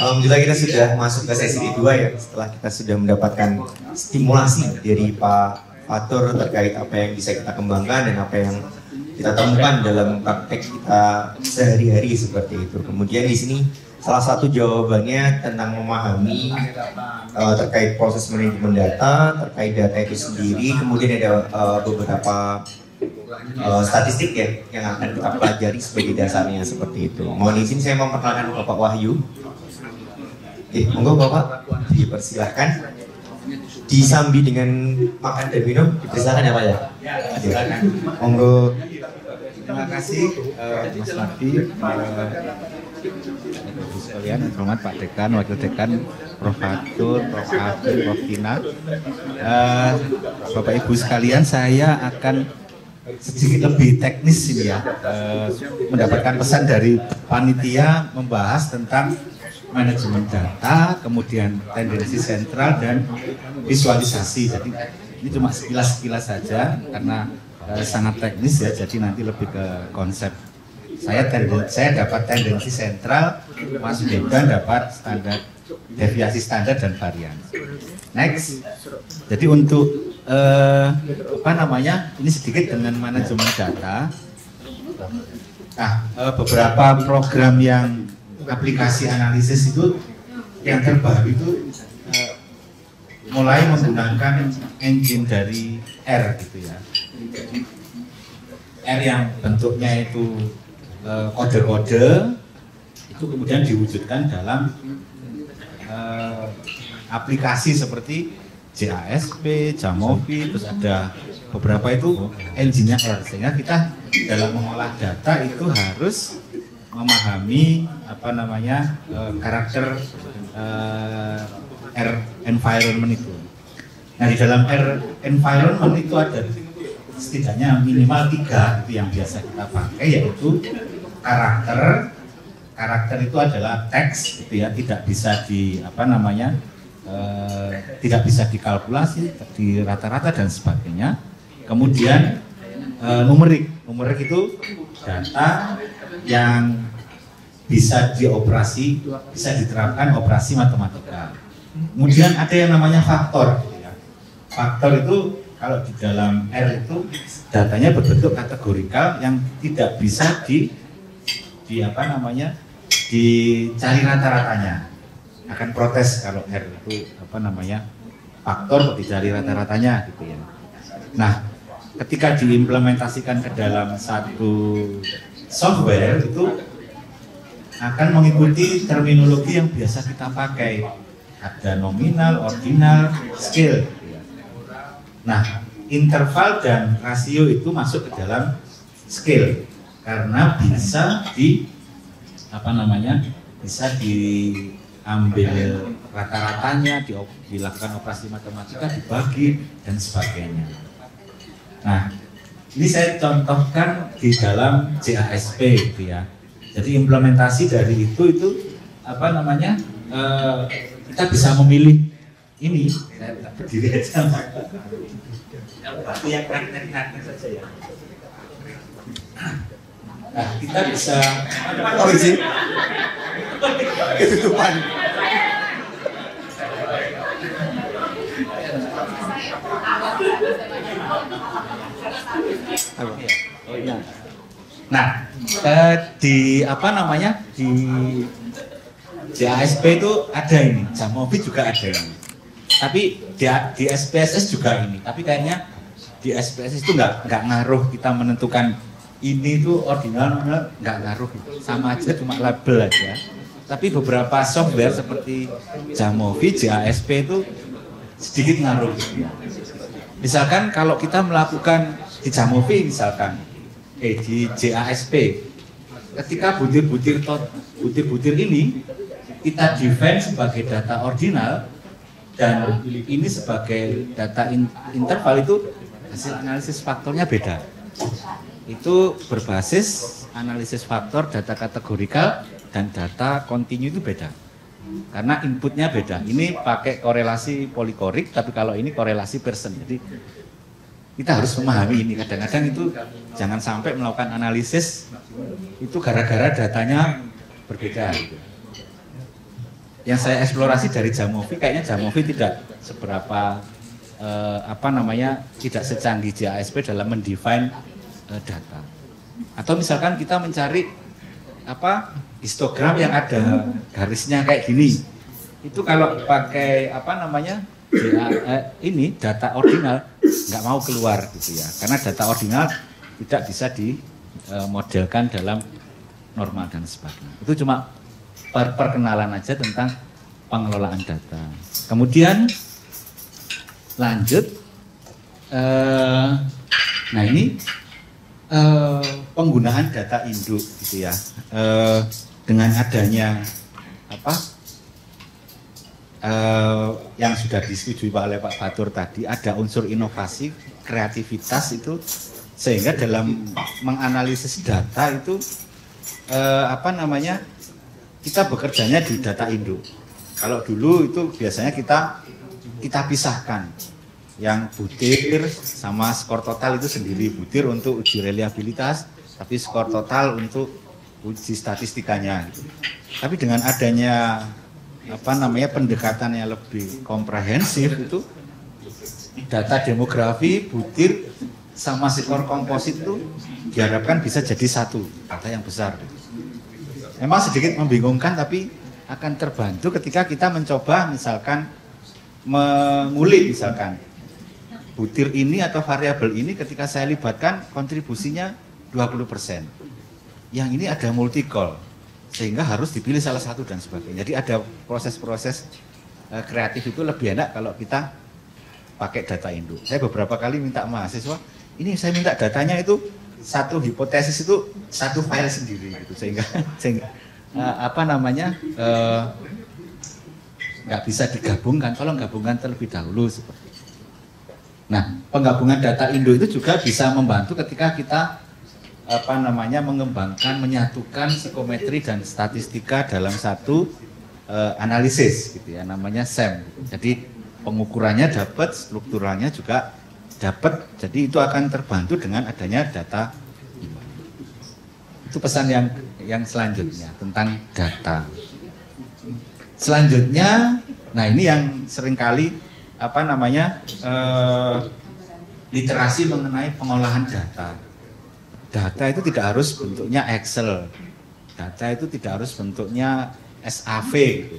Alhamdulillah kita sudah masuk ke sesi kedua ya, setelah kita sudah mendapatkan stimulasi dari Pak Fatur terkait apa yang bisa kita kembangkan dan apa yang kita temukan dalam praktek kita sehari-hari seperti itu. Kemudian di sini salah satu jawabannya tentang memahami terkait proses manajemen data, terkait data itu sendiri. Kemudian ada beberapa statistik ya yang akan kita pelajari sebagai dasarnya seperti itu. Mohon izin saya memperkenalkan Bapak Wahyu. Monggo Bapak dipersilahkan. Disambi dengan makan dan minum, dipersilakan ya Pak ya. Silakan. Monggo. Terima kasih Mas Mardi, Ibu sekalian, hormat Pak Dekan, Wakil Dekan, Prof. Fatur, Prof. Afif, Prof. Tina. Bapak Ibu sekalian, saya akan sedikit lebih teknis ini ya, mendapatkan pesan dari panitia membahas tentang manajemen data, kemudian tendensi sentral dan visualisasi. Jadi ini cuma sekilas-sekilas saja karena sangat teknis ya, jadi nanti lebih ke konsep. Saya dapat tendensi sentral, Mas Dekan dapat standar, deviasi standar dan varian. Next. Jadi untuk ini sedikit dengan manajemen data. Nah, beberapa program yang aplikasi analisis itu yang terbaru itu mulai menggunakan engine dari R gitu ya. R yang bentuknya itu kode-kode itu kemudian diwujudkan dalam aplikasi seperti JASP, Jamovi, terus ada beberapa itu engine-nya R, sehingga kita dalam mengolah data itu harus memahami karakter R environment itu. Nah, di dalam R environment itu ada setidaknya minimal 3 itu yang biasa kita pakai, yaitu karakter itu adalah teks gitu ya, tidak bisa tidak bisa dikalkulasi, di rata-rata dan sebagainya. Kemudian numerik itu data yang bisa bisa diterapkan operasi matematika. Kemudian ada yang namanya faktor gitu ya. Faktor itu kalau di dalam R itu datanya berbentuk kategorikal yang tidak bisa dicari rata-ratanya. Akan protes kalau R itu faktor kok dicari rata-ratanya gitu ya. Nah, ketika diimplementasikan ke dalam satu software itu akan mengikuti terminologi yang biasa kita pakai. Ada nominal, ordinal, scale. Nah, interval dan rasio itu masuk ke dalam scale karena bisa diambil rata-ratanya, dilakukan operasi matematika, dibagi dan sebagainya. Nah, ini saya contohkan di dalam JASP gitu ya. Jadi implementasi dari itu kita bisa memilih ini. Saya berdiri aja. Yang praktek saja ya. Nah, kita bisa izin ketutupan. Nah, di JASP itu ada ini, Jamovi juga ada ini. Tapi di SPSS juga ini. Tapi kayaknya di SPSS itu nggak ngaruh kita menentukan ini tuh ordinal, nggak ngaruh. Sama aja, cuma label aja. Tapi beberapa software seperti Jamovi, JASP itu sedikit ngaruh. Misalkan kalau kita melakukan di Jamovi di JASP, ketika butir-butir ini kita define sebagai data ordinal dan ini sebagai data interval, itu hasil analisis faktornya beda. Itu berbasis analisis faktor data kategorikal dan data kontinu itu beda. Karena inputnya beda. Ini pakai korelasi polikorik, tapi kalau ini korelasi Pearson. Jadi kita harus memahami ini. Kadang-kadang itu jangan sampai melakukan analisis itu gara-gara datanya berbeda. Gitu. yang saya eksplorasi dari Jamovi, kayaknya Jamovi tidak seberapa tidak secanggih JASP dalam mendefine data. Atau misalkan kita mencari histogram yang ada garisnya kayak gini, itu kalau pakai data ordinal nggak mau keluar gitu ya, karena data ordinal tidak bisa dimodelkan dalam normal dan sebagainya. Itu cuma perkenalan aja tentang pengelolaan data. Kemudian lanjut, nah ini penggunaan data induk gitu ya, dengan adanya yang sudah disetujui oleh Pak Fatur tadi, ada unsur inovasi, kreativitas itu, sehingga dalam menganalisis data itu kita bekerjanya di data induk. Kalau dulu itu biasanya kita pisahkan yang butir sama skor total itu sendiri, butir untuk uji reliabilitas, tapi skor total untuk uji statistikanya gitu. Tapi dengan adanya pendekatan yang lebih komprehensif itu, data demografi, butir sama skor komposit itu diharapkan bisa jadi satu data yang besar. Memang sedikit membingungkan, tapi akan terbantu ketika kita mencoba misalkan mengulik misalkan butir ini atau variabel ini ketika saya libatkan kontribusinya 20%. Yang ini ada multi call, sehingga harus dipilih salah satu dan sebagainya. Jadi ada proses-proses kreatif itu lebih enak kalau kita pakai data induk. Saya beberapa kali minta mahasiswa, ini saya minta datanya itu satu hipotesis itu satu file sendiri gitu, sehingga nggak bisa digabungkan, tolong gabungkan terlebih dahulu seperti itu. Nah, penggabungan data induk itu juga bisa membantu ketika kita mengembangkan, menyatukan psikometri dan statistika dalam satu analisis gitu ya, namanya SEM. Jadi pengukurannya dapat, strukturalnya juga dapat, jadi itu akan terbantu dengan adanya data. Itu pesan yang selanjutnya tentang data. Selanjutnya, nah ini yang seringkali literasi mengenai pengolahan data. Data itu tidak harus bentuknya Excel, data itu tidak harus bentuknya SAV gitu.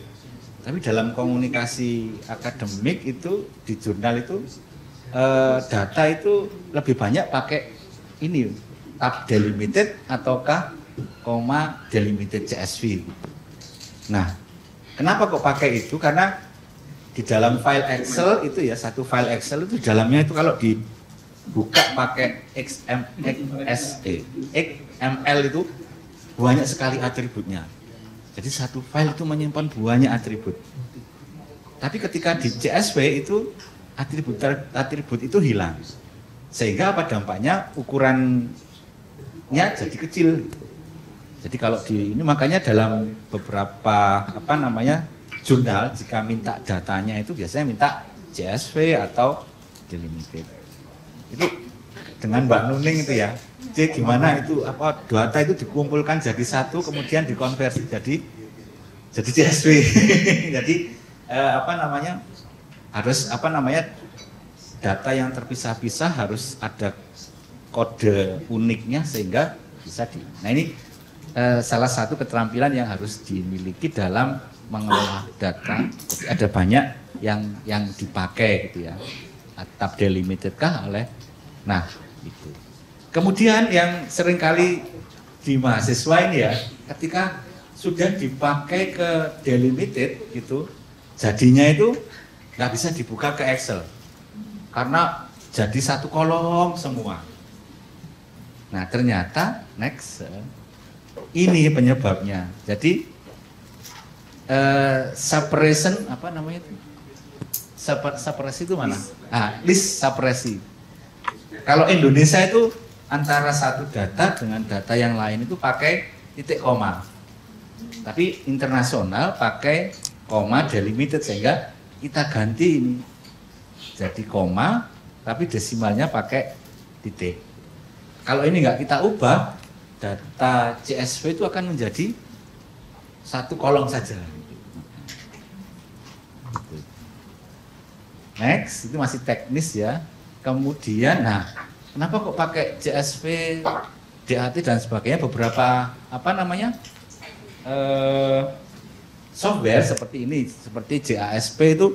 Tapi dalam komunikasi akademik itu, di jurnal itu, data itu lebih banyak pakai ini, tab delimited ataukah koma delimited CSV. Nah, kenapa kok pakai itu? Karena di dalam file Excel itu ya, satu file Excel itu dalamnya itu kalau dibuka pakai XML itu banyak sekali atributnya. Jadi satu file itu menyimpan banyak atribut. Tapi ketika di CSV itu atribut itu hilang. Sehingga apa dampaknya? Ukurannya jadi kecil. Jadi kalau ini makanya dalam beberapa jurnal jika minta datanya itu biasanya minta CSV atau delimited. Itu dengan Mbak Nuning itu ya. Jadi gimana itu data itu dikumpulkan jadi satu kemudian dikonversi jadi CSV. Jadi harus data yang terpisah-pisah harus ada kode uniknya sehingga bisa Nah ini salah satu keterampilan yang harus dimiliki dalam mengelola data. Jadi ada banyak yang dipakai gitu ya. Tab delimited kah oleh. Nah, itu. Kemudian yang seringkali di mahasiswa ini ya, ketika sudah dipakai ke delimited gitu, jadinya itu nggak bisa dibuka ke Excel. Karena jadi satu kolom semua. Nah, ternyata next ini penyebabnya. Jadi suppression suppresi itu mana? List suppresi. Kalau Indonesia itu antara satu data dengan data yang lain itu pakai titik koma. Tapi internasional pakai koma delimited, sehingga kita ganti ini jadi koma tapi desimalnya pakai titik. Kalau ini nggak kita ubah, data CSV itu akan menjadi satu kolom saja. Next, itu masih teknis ya. Kemudian, nah, kenapa kok pakai CSV, DAT dan sebagainya? Beberapa apa namanya software seperti ini, seperti JASP itu,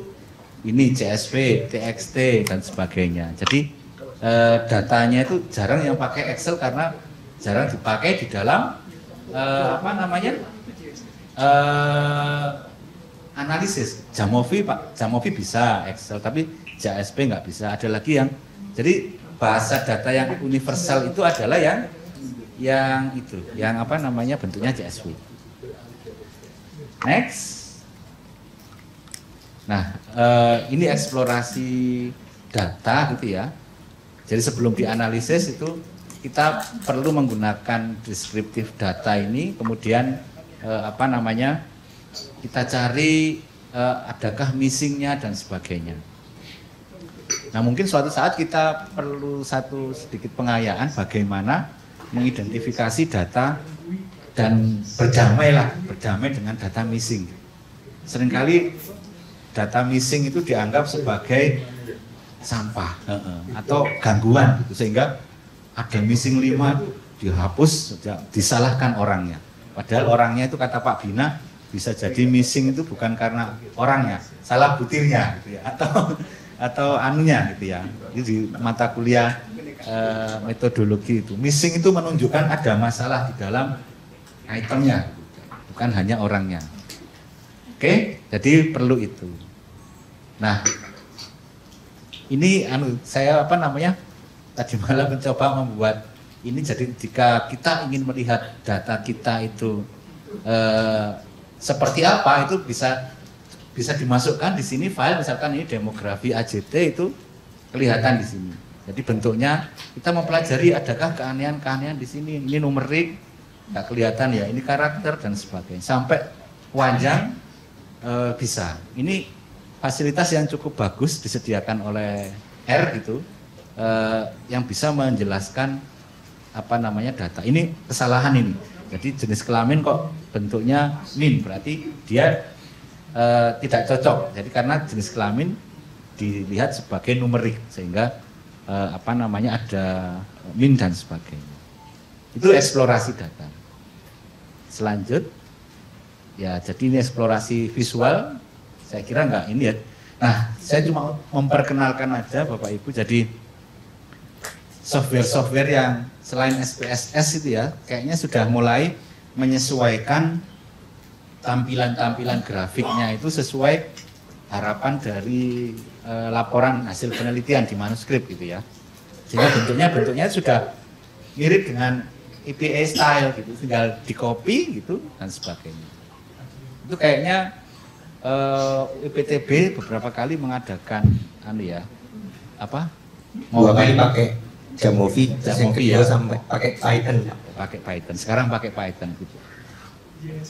ini CSV, TXT dan sebagainya. Jadi datanya itu jarang yang pakai Excel karena jarang dipakai di dalam apa namanya analisis. Jamovi Pak, Jamovi bisa Excel, tapi JASP nggak bisa. Ada lagi yang jadi bahasa data yang universal itu adalah yang itu, yang apa namanya bentuknya JSV. Next. Nah, ini eksplorasi data gitu ya. Jadi sebelum dianalisis itu kita perlu menggunakan deskriptif data ini, kemudian apa namanya kita cari adakah missingnya dan sebagainya. Nah mungkin suatu saat kita perlu satu sedikit pengayaan bagaimana mengidentifikasi data dan berdamai dengan data missing. Seringkali data missing itu dianggap sebagai sampah atau gangguan gitu, sehingga ada missing 5 dihapus, disalahkan orangnya. Padahal orangnya itu kata Pak Bina bisa jadi missing itu bukan karena orangnya, salah butirnya gitu ya, atau anunya gitu ya. Jadi di mata kuliah metodologi itu missing itu menunjukkan ada masalah di dalam itemnya, bukan hanya orangnya. Oke, jadi perlu itu. Nah, ini saya apa namanya tadi malam mencoba membuat ini, jadi jika kita ingin melihat data kita itu seperti apa, itu bisa dimasukkan di sini file, misalkan ini demografi AJT itu kelihatan di sini. Jadi bentuknya kita mempelajari adakah keanehan-keanehan di sini, ini numerik nggak kelihatan ya, ini karakter dan sebagainya, sampai panjang bisa. Ini fasilitas yang cukup bagus disediakan oleh R gitu, yang bisa menjelaskan apa namanya data. Ini kesalahan ini. Jadi jenis kelamin kok bentuknya min, berarti dia tidak cocok. Jadi karena jenis kelamin dilihat sebagai numerik, sehingga apa namanya ada min dan sebagainya. Itu eksplorasi data. Selanjut, ya jadi ini eksplorasi visual. Saya kira enggak ini ya. Nah, saya cuma memperkenalkan aja Bapak Ibu. Jadi software-software yang selain SPSS itu ya, kayaknya sudah mulai menyesuaikan tampilan-tampilan grafiknya itu sesuai harapan dari laporan hasil penelitian di manuskrip gitu ya. Sehingga bentuknya sudah mirip dengan EPA style gitu, tinggal di copy gitu dan sebagainya. Itu kayaknya IPTB beberapa kali mengadakan dua kali pakai Jamovi ya, sampai pakai Python. Pakai Python. Sekarang pakai Python gitu.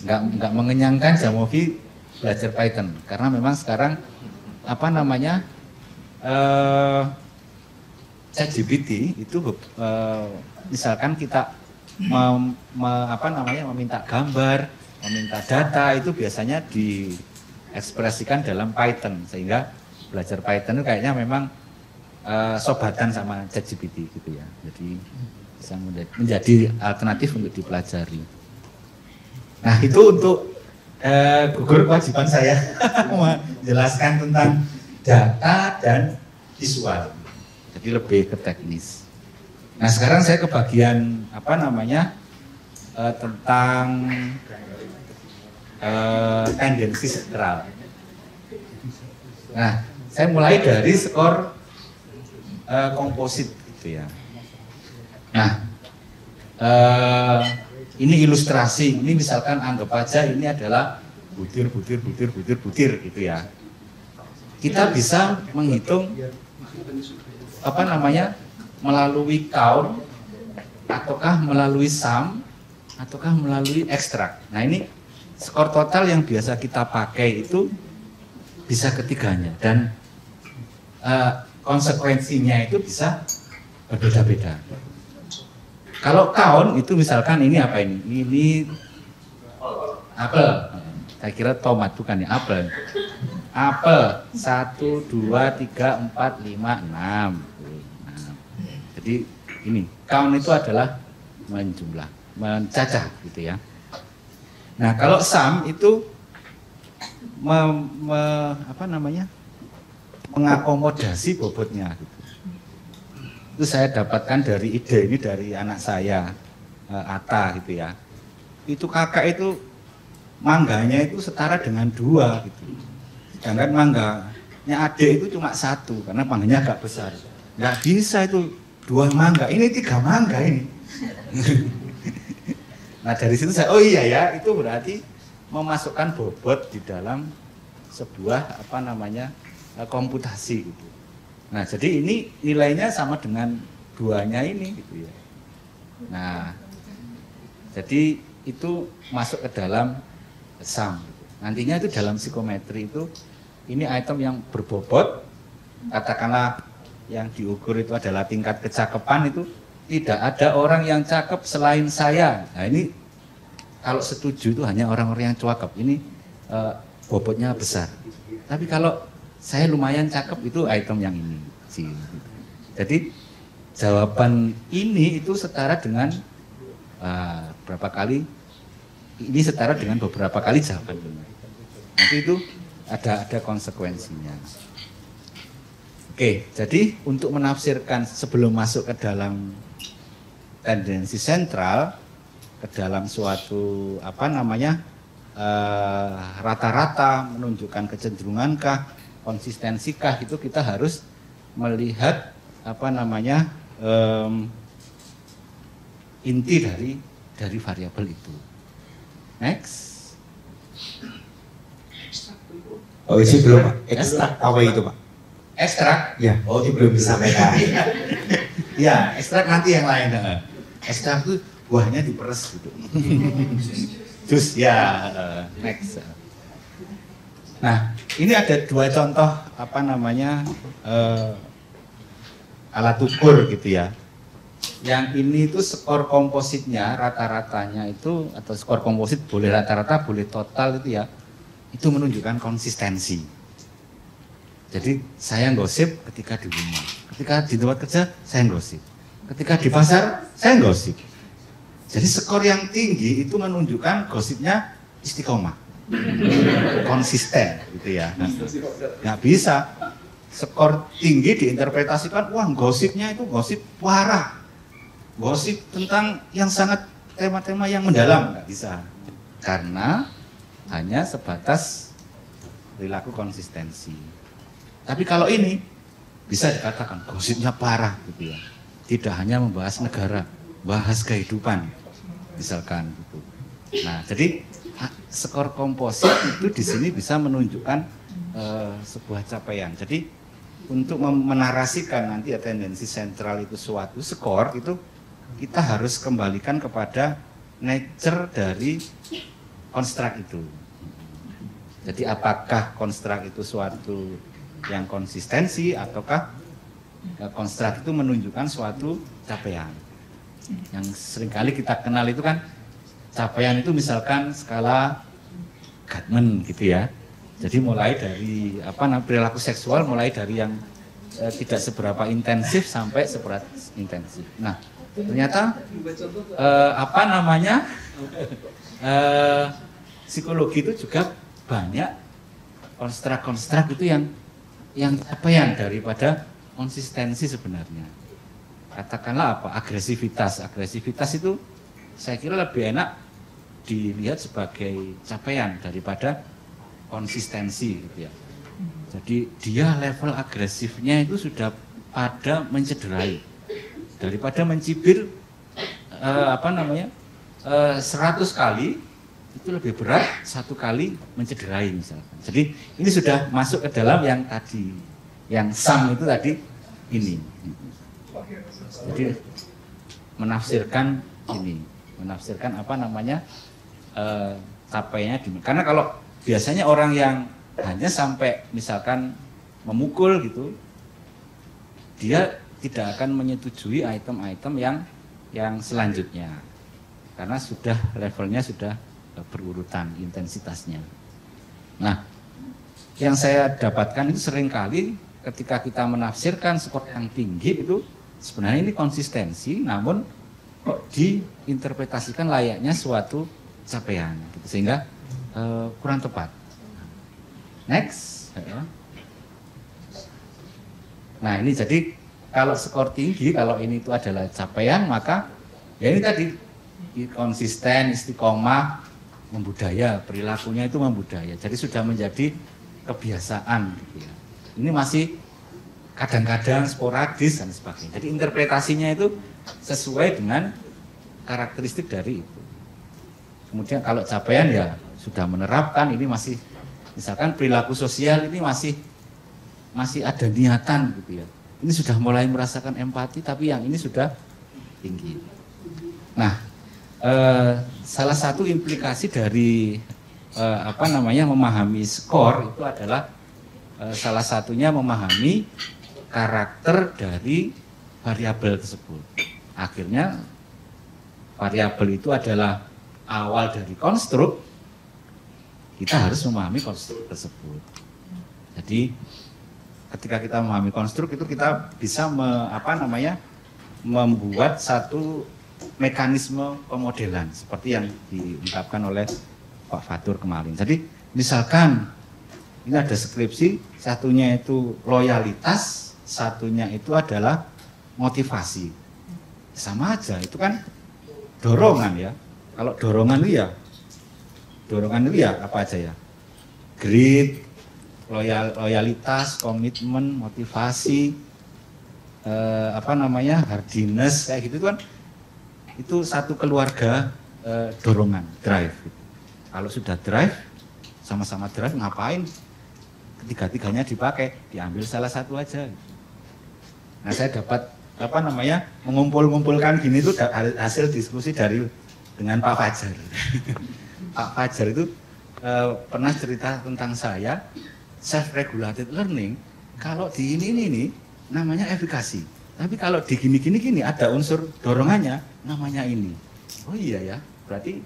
Nggak mengenyangkan Jamovi belajar Python karena memang sekarang apa namanya ChatGPT itu misalkan kita meminta gambar, meminta data itu biasanya diekspresikan dalam Python, sehingga belajar Python itu kayaknya memang sobatan sama ChatGPT gitu ya. Jadi bisa menjadi alternatif untuk dipelajari. Nah itu untuk gugur kewajiban saya menjelaskan tentang data dan visual. Jadi lebih ke teknis. Nah sekarang saya ke bagian apa namanya tentang tendensi struktural. Nah saya mulai dari skor komposit gitu ya. Nah ini ilustrasi. Ini misalkan anggap aja ini adalah butir gitu ya. Kita bisa menghitung apa namanya melalui count, ataukah melalui sum, ataukah melalui ekstrak. Nah ini skor total yang biasa kita pakai itu bisa ketiganya, dan konsekuensinya itu bisa berbeda-beda. Kalau count itu misalkan ini apa ini? Ini apel. Saya kira tomat bukan ya, apel. apel 1, 2, 3, 4, 5, 6. Jadi ini count itu adalah menjumlah, mencacah gitu ya. Nah kalau sum itu mengakomodasi bobotnya gitu. Itu saya dapatkan dari ide ini dari anak saya Ata gitu ya. Itu kakak itu mangganya itu setara dengan 2 gitu. Sedangkan mangganya adik itu cuma 1 karena mangganya agak besar. Nggak bisa itu 2 mangga, ini 3 mangga ini. Nah dari situ saya, oh iya ya, itu berarti memasukkan bobot di dalam sebuah komputasi gitu. Nah jadi ini nilainya sama dengan 2-nya ini gitu ya. Nah jadi itu masuk ke dalam sum. Nantinya itu dalam psikometri itu ini item yang berbobot, katakanlah yang diukur itu adalah tingkat kecakapan itu tidak ada orang yang cakep selain saya. Nah ini kalau setuju itu hanya orang-orang yang cakep. Ini bobotnya besar. Tapi kalau saya lumayan cakep itu item yang ini. Jadi jawaban ini itu setara dengan berapa kali? Ini setara dengan beberapa kali jawaban ini. Nanti itu ada konsekuensinya. Oke, jadi untuk menafsirkan sebelum masuk ke dalam tendensi sentral, ke dalam suatu rata-rata menunjukkan kecenderungankah, konsistensikah, itu kita harus melihat inti dari variabel itu. Next. Oh ini belum Pak, ekstrak apa itu Pak? Ekstrak? Ya, oh itu belum disampaikan. Ya, ekstrak nanti yang lain. Ekstrak itu buahnya diperes gitu. Jus ya, next. Nah, ini ada 2 contoh alat ukur gitu ya. Yang ini itu skor kompositnya, rata-ratanya itu, atau skor komposit boleh rata-rata, boleh total itu ya, itu menunjukkan konsistensi. Jadi saya gosip ketika di rumah, ketika di tempat kerja saya gosip, ketika di pasar saya gosip. Jadi skor yang tinggi itu menunjukkan gosipnya istiqomah, konsisten gitu ya. Nggak bisa skor tinggi diinterpretasikan, wah gosipnya itu gosip parah, gosip tentang yang sangat tema-tema yang mendalam, nggak bisa. Karena hanya sebatas perilaku konsistensi. Tapi kalau ini bisa dikatakan gosipnya parah gitu ya. Tidak hanya membahas negara, bahas kehidupan misalkan gitu. Nah, jadi skor komposit itu di sini bisa menunjukkan sebuah capaian. Jadi untuk menarasikan nanti tendensi sentral itu suatu skor itu kita harus kembalikan kepada nature dari konstruk itu. Jadi apakah konstruk itu suatu yang konsistensi ataukah konstruk itu menunjukkan suatu capaian. Yang seringkali kita kenal itu kan capaian itu misalkan skala Gatman gitu ya. Jadi mulai dari perilaku seksual mulai dari yang tidak seberapa intensif sampai seberat intensif. Nah, ternyata psikologi itu juga banyak konstruk-konstruk itu yang capaian daripada konsistensi sebenarnya. Katakanlah agresivitas itu saya kira lebih enak dilihat sebagai capaian daripada konsistensi gitu ya. Jadi dia level agresifnya itu sudah pada mencederai daripada mencibir 100 kali itu lebih berat 1 kali mencederai misalkan. Jadi ini sudah masuk ke dalam yang tadi, yang sum itu tadi ini. Jadi menafsirkan capaiannya di. Karena kalau biasanya orang yang hanya sampai misalkan memukul gitu, dia tidak akan menyetujui item-item yang selanjutnya. Karena sudah levelnya sudah berurutan intensitasnya. Nah, yang saya dapatkan itu seringkali ketika kita menafsirkan skor yang tinggi itu sebenarnya ini konsistensi, namun kok diinterpretasikan layaknya suatu capaian, gitu. Sehingga kurang tepat. Next. Nah ini jadi kalau skor tinggi, kalau ini itu adalah capaian, maka ya ini tadi konsisten, istiqomah, membudaya, perilakunya itu membudaya. Jadi sudah menjadi kebiasaan. Gitu ya. Ini masih kadang-kadang sporadis dan sebagainya. Jadi interpretasinya itu sesuai dengan karakteristik dari itu. Kemudian kalau capaian ya sudah menerapkan, ini masih misalkan perilaku sosial ini masih ada niatan gitu ya. Ini sudah mulai merasakan empati, tapi yang ini sudah tinggi. Nah, salah satu implikasi dari memahami skor itu adalah salah satunya memahami karakter dari variabel tersebut. Akhirnya variabel itu adalah awal dari konstruk. Kita harus memahami konstruk tersebut. Jadi ketika kita memahami konstruk itu kita bisa membuat satu mekanisme pemodelan seperti yang diungkapkan oleh Pak Fatur kemarin. Jadi misalkan ini ada skripsi, satunya itu loyalitas, satunya itu adalah motivasi. Sama aja, itu kan dorongan ya. Kalau dorongan itu ya apa aja ya? Grit, loyalitas, komitmen, motivasi, hardiness, kayak gitu kan, itu satu keluarga dorongan, drive. Kalau sudah drive, sama-sama drive, ngapain ketiga-tiganya dipakai, diambil salah satu aja. Nah saya dapat mengumpulkan gini itu hasil diskusi dengan Pak Fajar. Pak Fajar itu pernah cerita tentang saya. Self-regulated learning, kalau di ini namanya efikasi. Tapi kalau di gini ada unsur dorongannya, namanya ini. Oh iya ya, berarti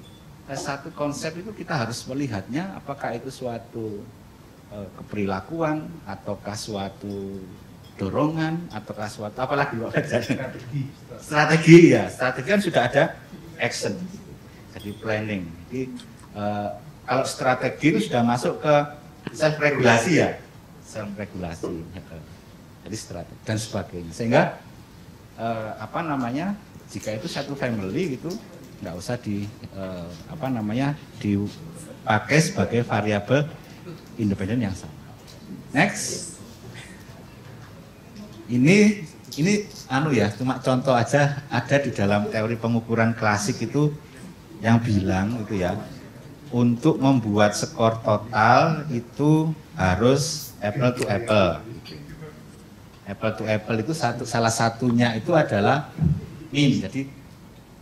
satu konsep itu kita harus melihatnya apakah itu suatu keperilakuan, ataukah suatu dorongan, ataukah suatu apalagi strategi ya. Strategi kan sudah ada action, jadi planning. Jadi kalau strategi itu sudah masuk ke self-regulasi ya, self-regulasi, jadi strategi dan sebagainya. Sehingga jika itu satu family gitu, nggak usah dipakai sebagai variabel independen yang sama. Next, ini cuma contoh aja, ada di dalam teori pengukuran klasik itu yang bilang itu ya. Untuk membuat skor total itu harus apple to apple. Apple to apple itu salah satunya itu adalah mean. Jadi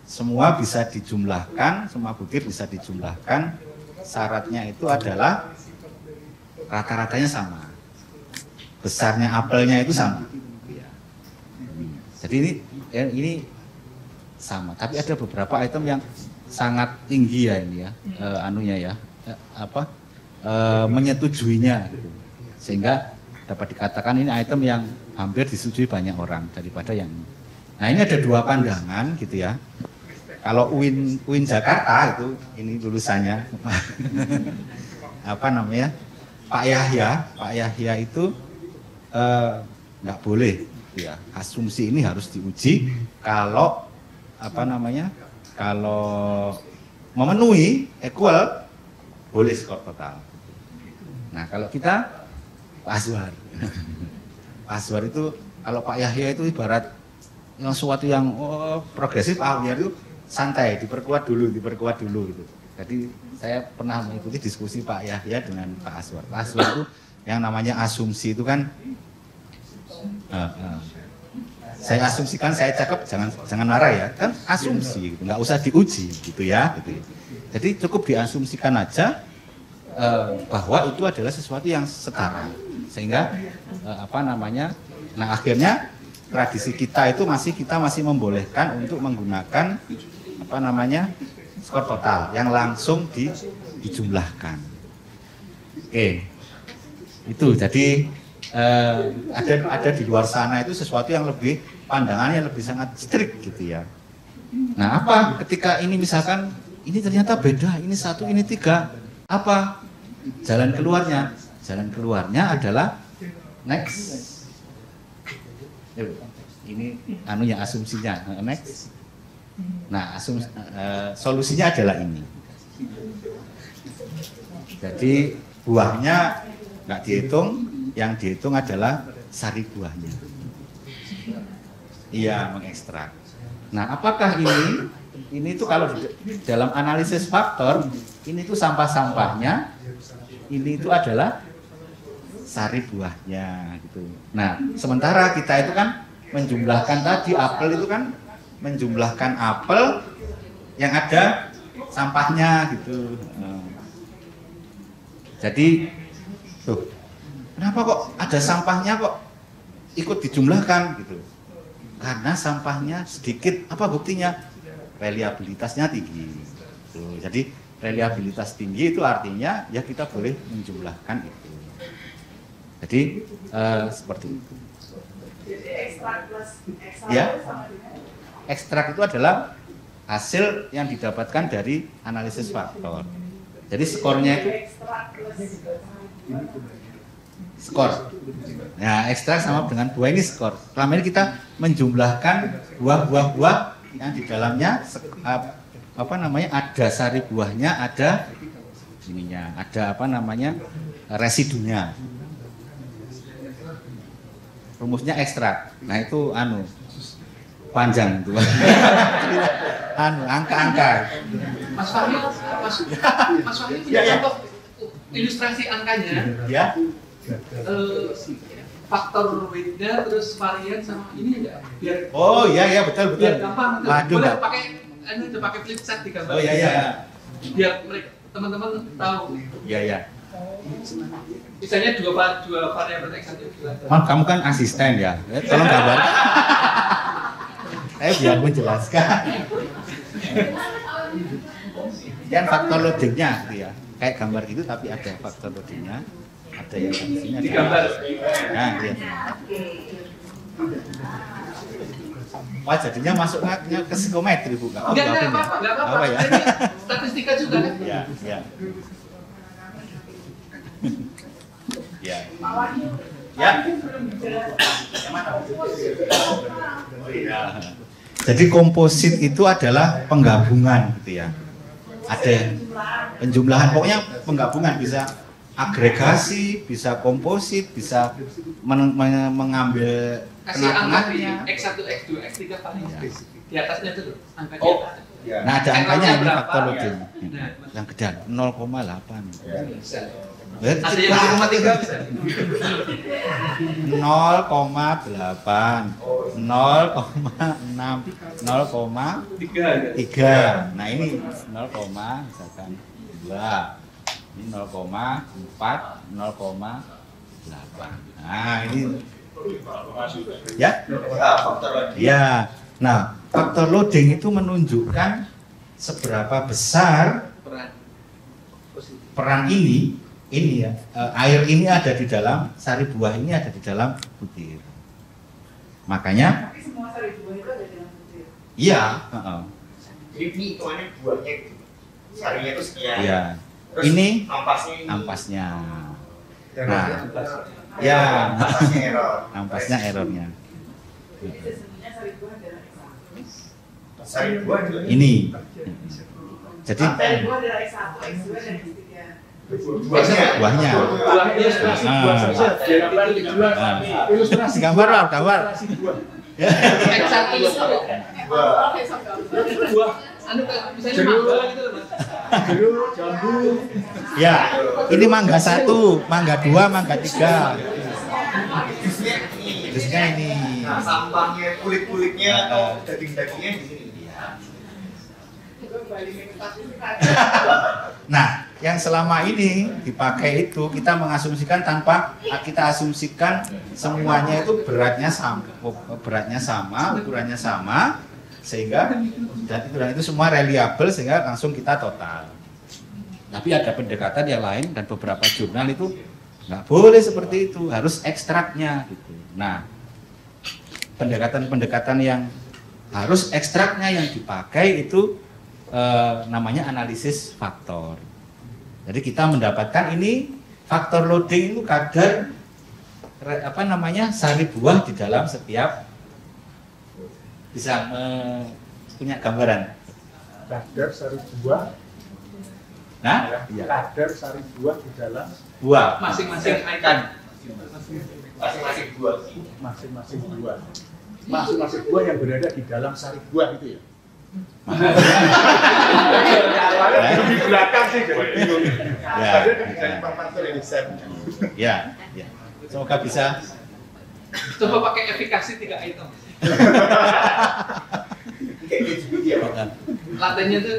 semua bisa dijumlahkan, semua butir bisa dijumlahkan. Syaratnya itu adalah rata-ratanya sama. Besarnya apelnya itu sama. Jadi ini sama. Tapi ada beberapa item yang sangat tinggi ya ini ya, menyetujuinya, gitu. Sehingga dapat dikatakan ini item yang hampir disetujui banyak orang daripada yang ini. Nah ini ada dua pandangan gitu ya. Kalau UIN Jakarta itu ini lulusannya Pak Yahya itu nggak boleh gitu ya. Asumsi ini harus diuji kalau kalau memenuhi equal boleh skor total. Nah kalau kita Pak Azwar itu, kalau Pak Yahya itu ibarat yang sesuatu yang progresif, Pak Yahya itu santai, diperkuat dulu gitu. Jadi saya pernah mengikuti diskusi Pak Yahya dengan Pak Azwar. Pak Azwar itu yang namanya asumsi itu kan saya asumsikan, saya cakep, jangan marah ya, kan asumsi, gitu. Nggak usah diuji gitu ya. Gitu. Jadi cukup diasumsikan aja bahwa itu adalah sesuatu yang setara, sehingga nah akhirnya tradisi kita itu kita masih membolehkan untuk menggunakan skor total yang langsung dijumlahkan. Oke. Itu jadi ada di luar sana itu sesuatu yang lebih pandangannya lebih sangat strict gitu ya. Nah apa ketika ini misalkan ini ternyata beda, ini 1, ini 3, apa jalan keluarnya? Jalan keluarnya adalah next. Ini anunya asumsinya next. Nah solusinya adalah ini. Jadi buahnya nggak dihitung, yang dihitung adalah sari buahnya. Iya, mengekstrak. Nah, apakah ini tuh kalau dalam analisis faktor, ini tuh sampah-sampahnya, ini itu adalah sari buahnya gitu. Nah, sementara kita itu kan menjumlahkan tadi apel itu kan menjumlahkan apel yang ada sampahnya gitu. Jadi tuh, kenapa kok ada sampahnya kok ikut dijumlahkan gitu? Karena sampahnya sedikit, apa buktinya? Reliabilitasnya tinggi. Tuh, jadi reliabilitas tinggi itu artinya ya kita boleh menjumlahkan itu. Jadi seperti itu. Ya, ekstrak itu adalah hasil yang didapatkan dari analisis faktor. Jadi skornya itu skor. Nah, ekstrak sama dengan buah ini skor. Selama ini kita menjumlahkan buah-buah yang di dalamnya apa namanya ada sari buahnya, ada ininya, ada apa namanya residunya. Rumusnya ekstrak. Nah itu panjang itu. Angka-angka. Mas Fahmi punya contoh ilustrasi angkanya. Ya. Faktor weight-nya terus varian sama ini enggak? Biar iya betul. Biar gampang. Waduh, boleh pakai flip chart di gambar. Iya. Biar teman-teman tahu. Iya. Misalnya dua variabel X satu. Kamu kan asisten ya. Tolong gambar. Saya biar menjelaskan. Dan faktor loadingnya gitu ya. Kayak gambar gitu tapi ada faktor loadingnya. Ada yang di sini ada. Gambar. Nah, lihat. Wah, jadinya masuknya ke psikometri, Bu. Enggak apa-apa. Ya? Ini statistika juga kan? Iya. Ya. Jadi komposit itu adalah penggabungan gitu ya. Ada penjumlahan, pokoknya penggabungan bisa agregasi, bisa komposit, bisa mengambil kasih angka di tengah-tengahnya. X1, X2, X3 paling di atasnya itu loh, angka di atas. Nah, ada angkanya ini berapa? faktor loading. Nah, Yang gede 0,8. bisa. Ya, Ada yang 0,3 bisa. 0,8, 0,6, 0,3. Nah ini 0, misalkan 2. Ini 0,4, 0,8. Nah ini ya. Ya. Nah, faktor loading itu menunjukkan seberapa besar peran ini ya, air ini ada di dalam sari buah, ini ada di dalam butir. Makanya tapi semua sari buah itu ada dalam butir. iya, Jadi ini hitungannya buahnya gitu. Sarinya itu sekian. iya. Terus Ini ampasnya ini. ampasnya. Dan Nah, ya, ya, ampasnya error. ampasnya errornya. Jadi sesungguhnya sari buah adalah X1. Sari buah juga. Ini. Jadi Sari buah adalah X1, X2 dan X3. Buahnya. buahnya. Ilustrasi buah saja. Gambar dijual. Ilustrasi Gambar. X1 itu buah. Misalnya mangga gitu loh, Mas. Jeruk, jambu. Ya, ini mangga 1, mangga 2, mangga 3. Jusnya ini. Jusnya ini. Nah, sampahnya, kulit-kulitnya atau daging-dagingnya di sini. Nah, yang selama ini dipakai itu kita mengasumsikan tanpa kita asumsikan semuanya itu beratnya sama, ukurannya sama, sehingga dan itu semua reliable sehingga langsung kita total. Tapi ada pendekatan yang lain dan beberapa jurnal itu Nggak boleh seperti itu, harus ekstraknya gitu. Nah, pendekatan-pendekatan yang harus ekstraknya yang dipakai itu namanya analisis faktor. Jadi kita mendapatkan ini faktor loading itu kadar sari buah di dalam setiap, bisa punya gambaran. Kadar sari buah. Nah, iya. Kadar sari buah di dalam Buah. Masing-masing item. Masing-masing buah. Masing-masing buah. Masing-masing buah yang berada di dalam sari buah itu ya. Di belakang sih jadi bingung. Ada dari Pak Faktor ini set. Ya, ya. Semoga bisa. Coba pakai efikasi 3 item. Latihannya itu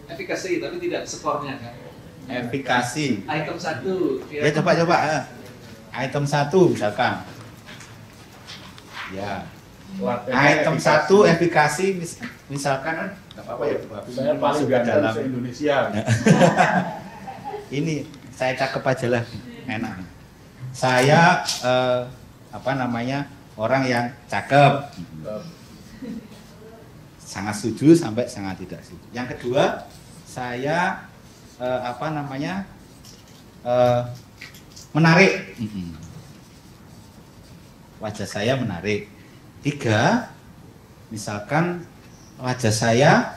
efikasi tapi tidak skornya kan. Efikasi. Item 1. Ya coba. Item 1 misalkan. Ya. Item 1 efikasi misalkan enggak apa-apa ya. Saya paling ganteng se-Indonesia. Ini saya cakep aja lah, enak. Saya orang yang cakep. Sangat setuju sampai sangat tidak setuju. Yang kedua, saya menarik. Wajah saya menarik. 3, misalkan wajah saya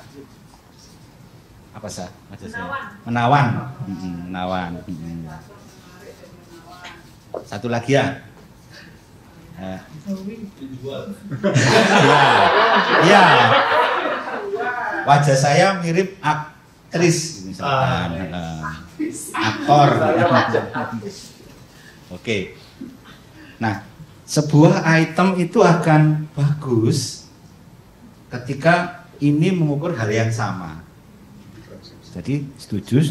wajah saya menawan. Satu lagi ya. Ya. Wajah saya mirip aktris misalkan. Aktor. Oke. Nah, sebuah item itu akan bagus ketika ini mengukur hal yang sama. Jadi setuju.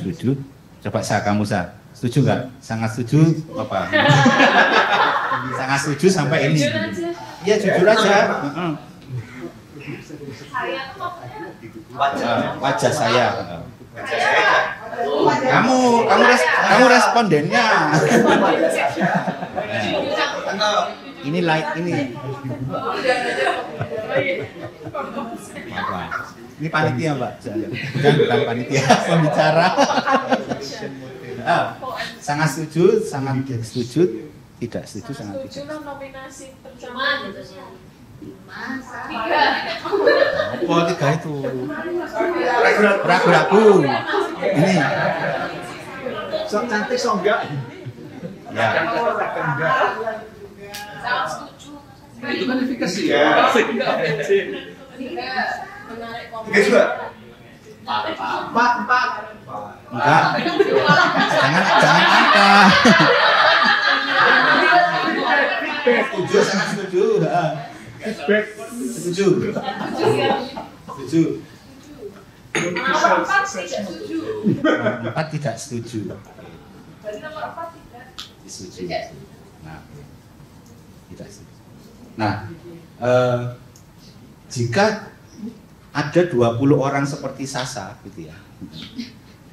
Coba kamu setuju nggak? Sangat setuju apa? Sangat setuju sampai ini. Iya jujur aja. Wajah saya. Kamu respondennya. Ini light ini. Ini panitia Mbak, bukan panitia, pembicara. Sangat setuju, sangat setuju, tidak setuju, sangat tidak. Setuju nominasi pertama gitu. 3. Oh, 3 itu. Ragu-ragu. Ini. Sok cantik sok enggak? Ya. Sangat setuju. Itu kan efikasi ya. Menarik 3 juga. 4. Enggak. Jangan apa. Setuju, sangat setuju. Feedback. Setuju. Setuju. 4 tidak setuju. 4 tidak setuju. Berarti nomor 4 tidak Setuju. Nah, tidak setuju. Nah, jika ada 20 orang seperti Sasa gitu ya,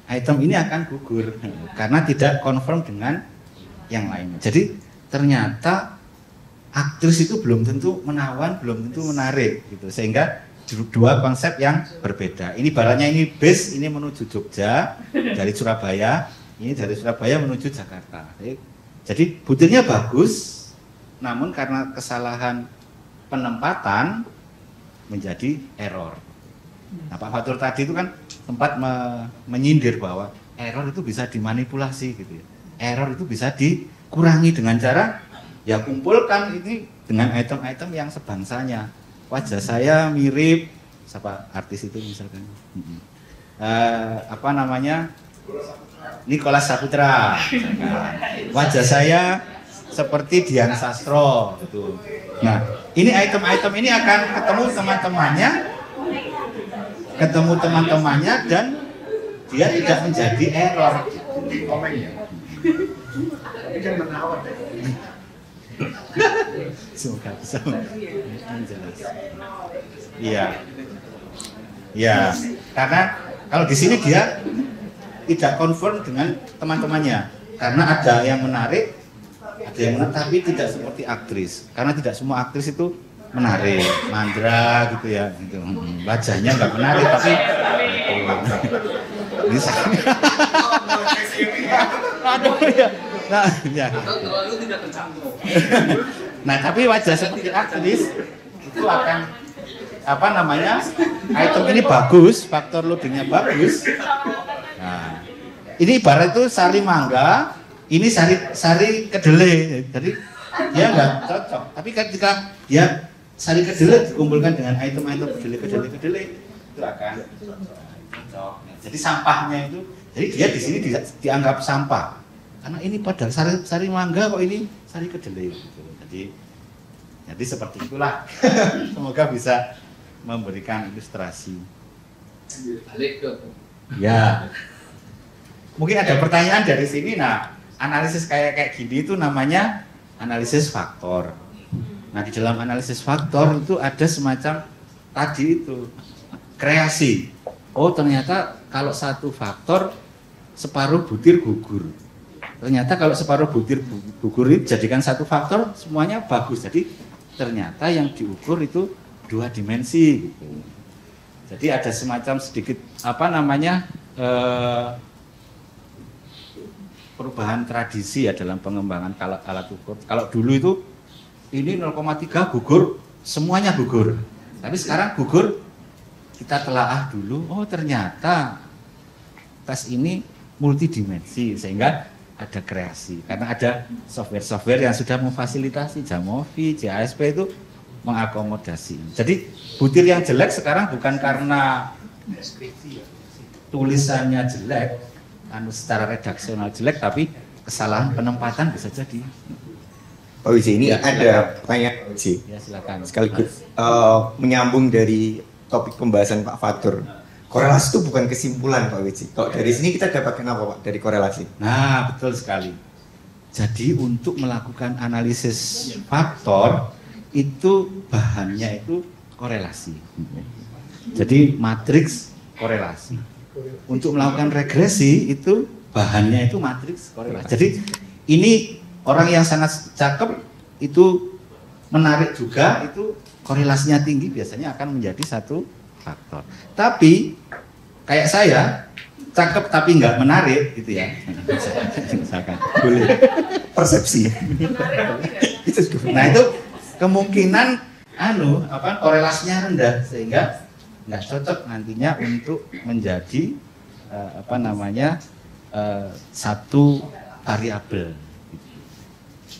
item ini akan gugur karena tidak confirm dengan yang lainnya. Jadi ternyata aktris itu belum tentu menawan, belum tentu menarik gitu, sehingga dua konsep yang berbeda. Ini balanya ini base, ini menuju Jogja dari Surabaya, ini dari Surabaya menuju Jakarta. Jadi butirnya bagus, namun karena kesalahan penempatan menjadi error. Nah, Pak Fatur tadi itu kan sempat menyindir bahwa error itu bisa dimanipulasi gitu ya. Error itu bisa dikurangi dengan cara ya kumpulkan ini dengan item-item yang sebangsanya. Wajah saya mirip siapa artis itu misalkan. Nicholas Saputra. Wajah saya seperti Dian Sastro gitu. Nah, ini item-item ini akan ketemu teman-temannya dan dia tidak menjadi error. Tapi kan menawan. Semoga bisa menjelaskan. Iya. Ya, karena kalau di sini dia tidak confirm dengan teman-temannya karena ada yang menarik Ada yang menarik tapi tidak seperti aktris. Karena tidak semua aktris itu menarik, mandra gitu ya. Gitu. Wajahnya nggak menarik tapi ini aduh ya. Nah, ya. Atau terlalu tidak terjangkau. Nah, tapi wajah seperti aktris itu akan apa namanya? Item ini bagus, faktor loadingnya bagus. Nah, ini ibarat itu sari mangga, ini sari kedelai. Jadi dia nggak cocok. Tapi ketika dia sari kedelai dikumpulkan dengan item-item kedelai itu akan cocok. Jadi sampahnya itu, jadi dia di sini dianggap sampah. Karena ini padahal sari mangga kok ini sari kedelai. Gitu. Jadi seperti itulah. Semoga bisa memberikan ilustrasi. Balik ke. Ya. Mungkin ada pertanyaan dari sini. Nah, analisis kayak gini itu namanya analisis faktor. Nah, di dalam analisis faktor itu ada semacam tadi itu kreasi. Oh, ternyata kalau satu faktor separuh butir gugur. Ternyata kalau separuh butir gugur itu jadikan satu faktor semuanya bagus. Jadi ternyata yang diukur itu 2 dimensi. Gitu. Jadi ada semacam sedikit apa namanya perubahan tradisi ya dalam pengembangan alat ukur. Kalau dulu itu ini 0,3 gugur, semuanya gugur. Tapi sekarang gugur kita telaah dulu. Oh ternyata tes ini multidimensi sehingga ada kreasi karena ada software yang sudah memfasilitasi Jamovi, JASP itu mengakomodasi. Jadi butir yang jelek sekarang bukan karena tulisannya jelek, secara redaksional jelek, tapi kesalahan penempatan bisa jadi. Pak Wiji, ini ada pertanyaan Pak Wiji. Ya silakan. Sekaligus menyambung dari topik pembahasan Pak Fatur. Korelasi itu bukan kesimpulan Pak Wiji. Kalau dari sini kita dapatkan apa Pak dari korelasi? Nah betul sekali. Jadi untuk melakukan analisis faktor itu bahannya itu korelasi. Jadi matriks korelasi. Untuk melakukan regresi itu bahannya itu matriks korelasi. Jadi ini orang yang sangat cakep itu menarik juga, itu korelasinya tinggi biasanya akan menjadi satu faktor. Tapi kayak saya cakep tapi nggak menarik gitu ya. Misalkan boleh persepsi. Nah itu kemungkinan korelasinya rendah sehingga nggak cocok nantinya untuk menjadi satu variabel.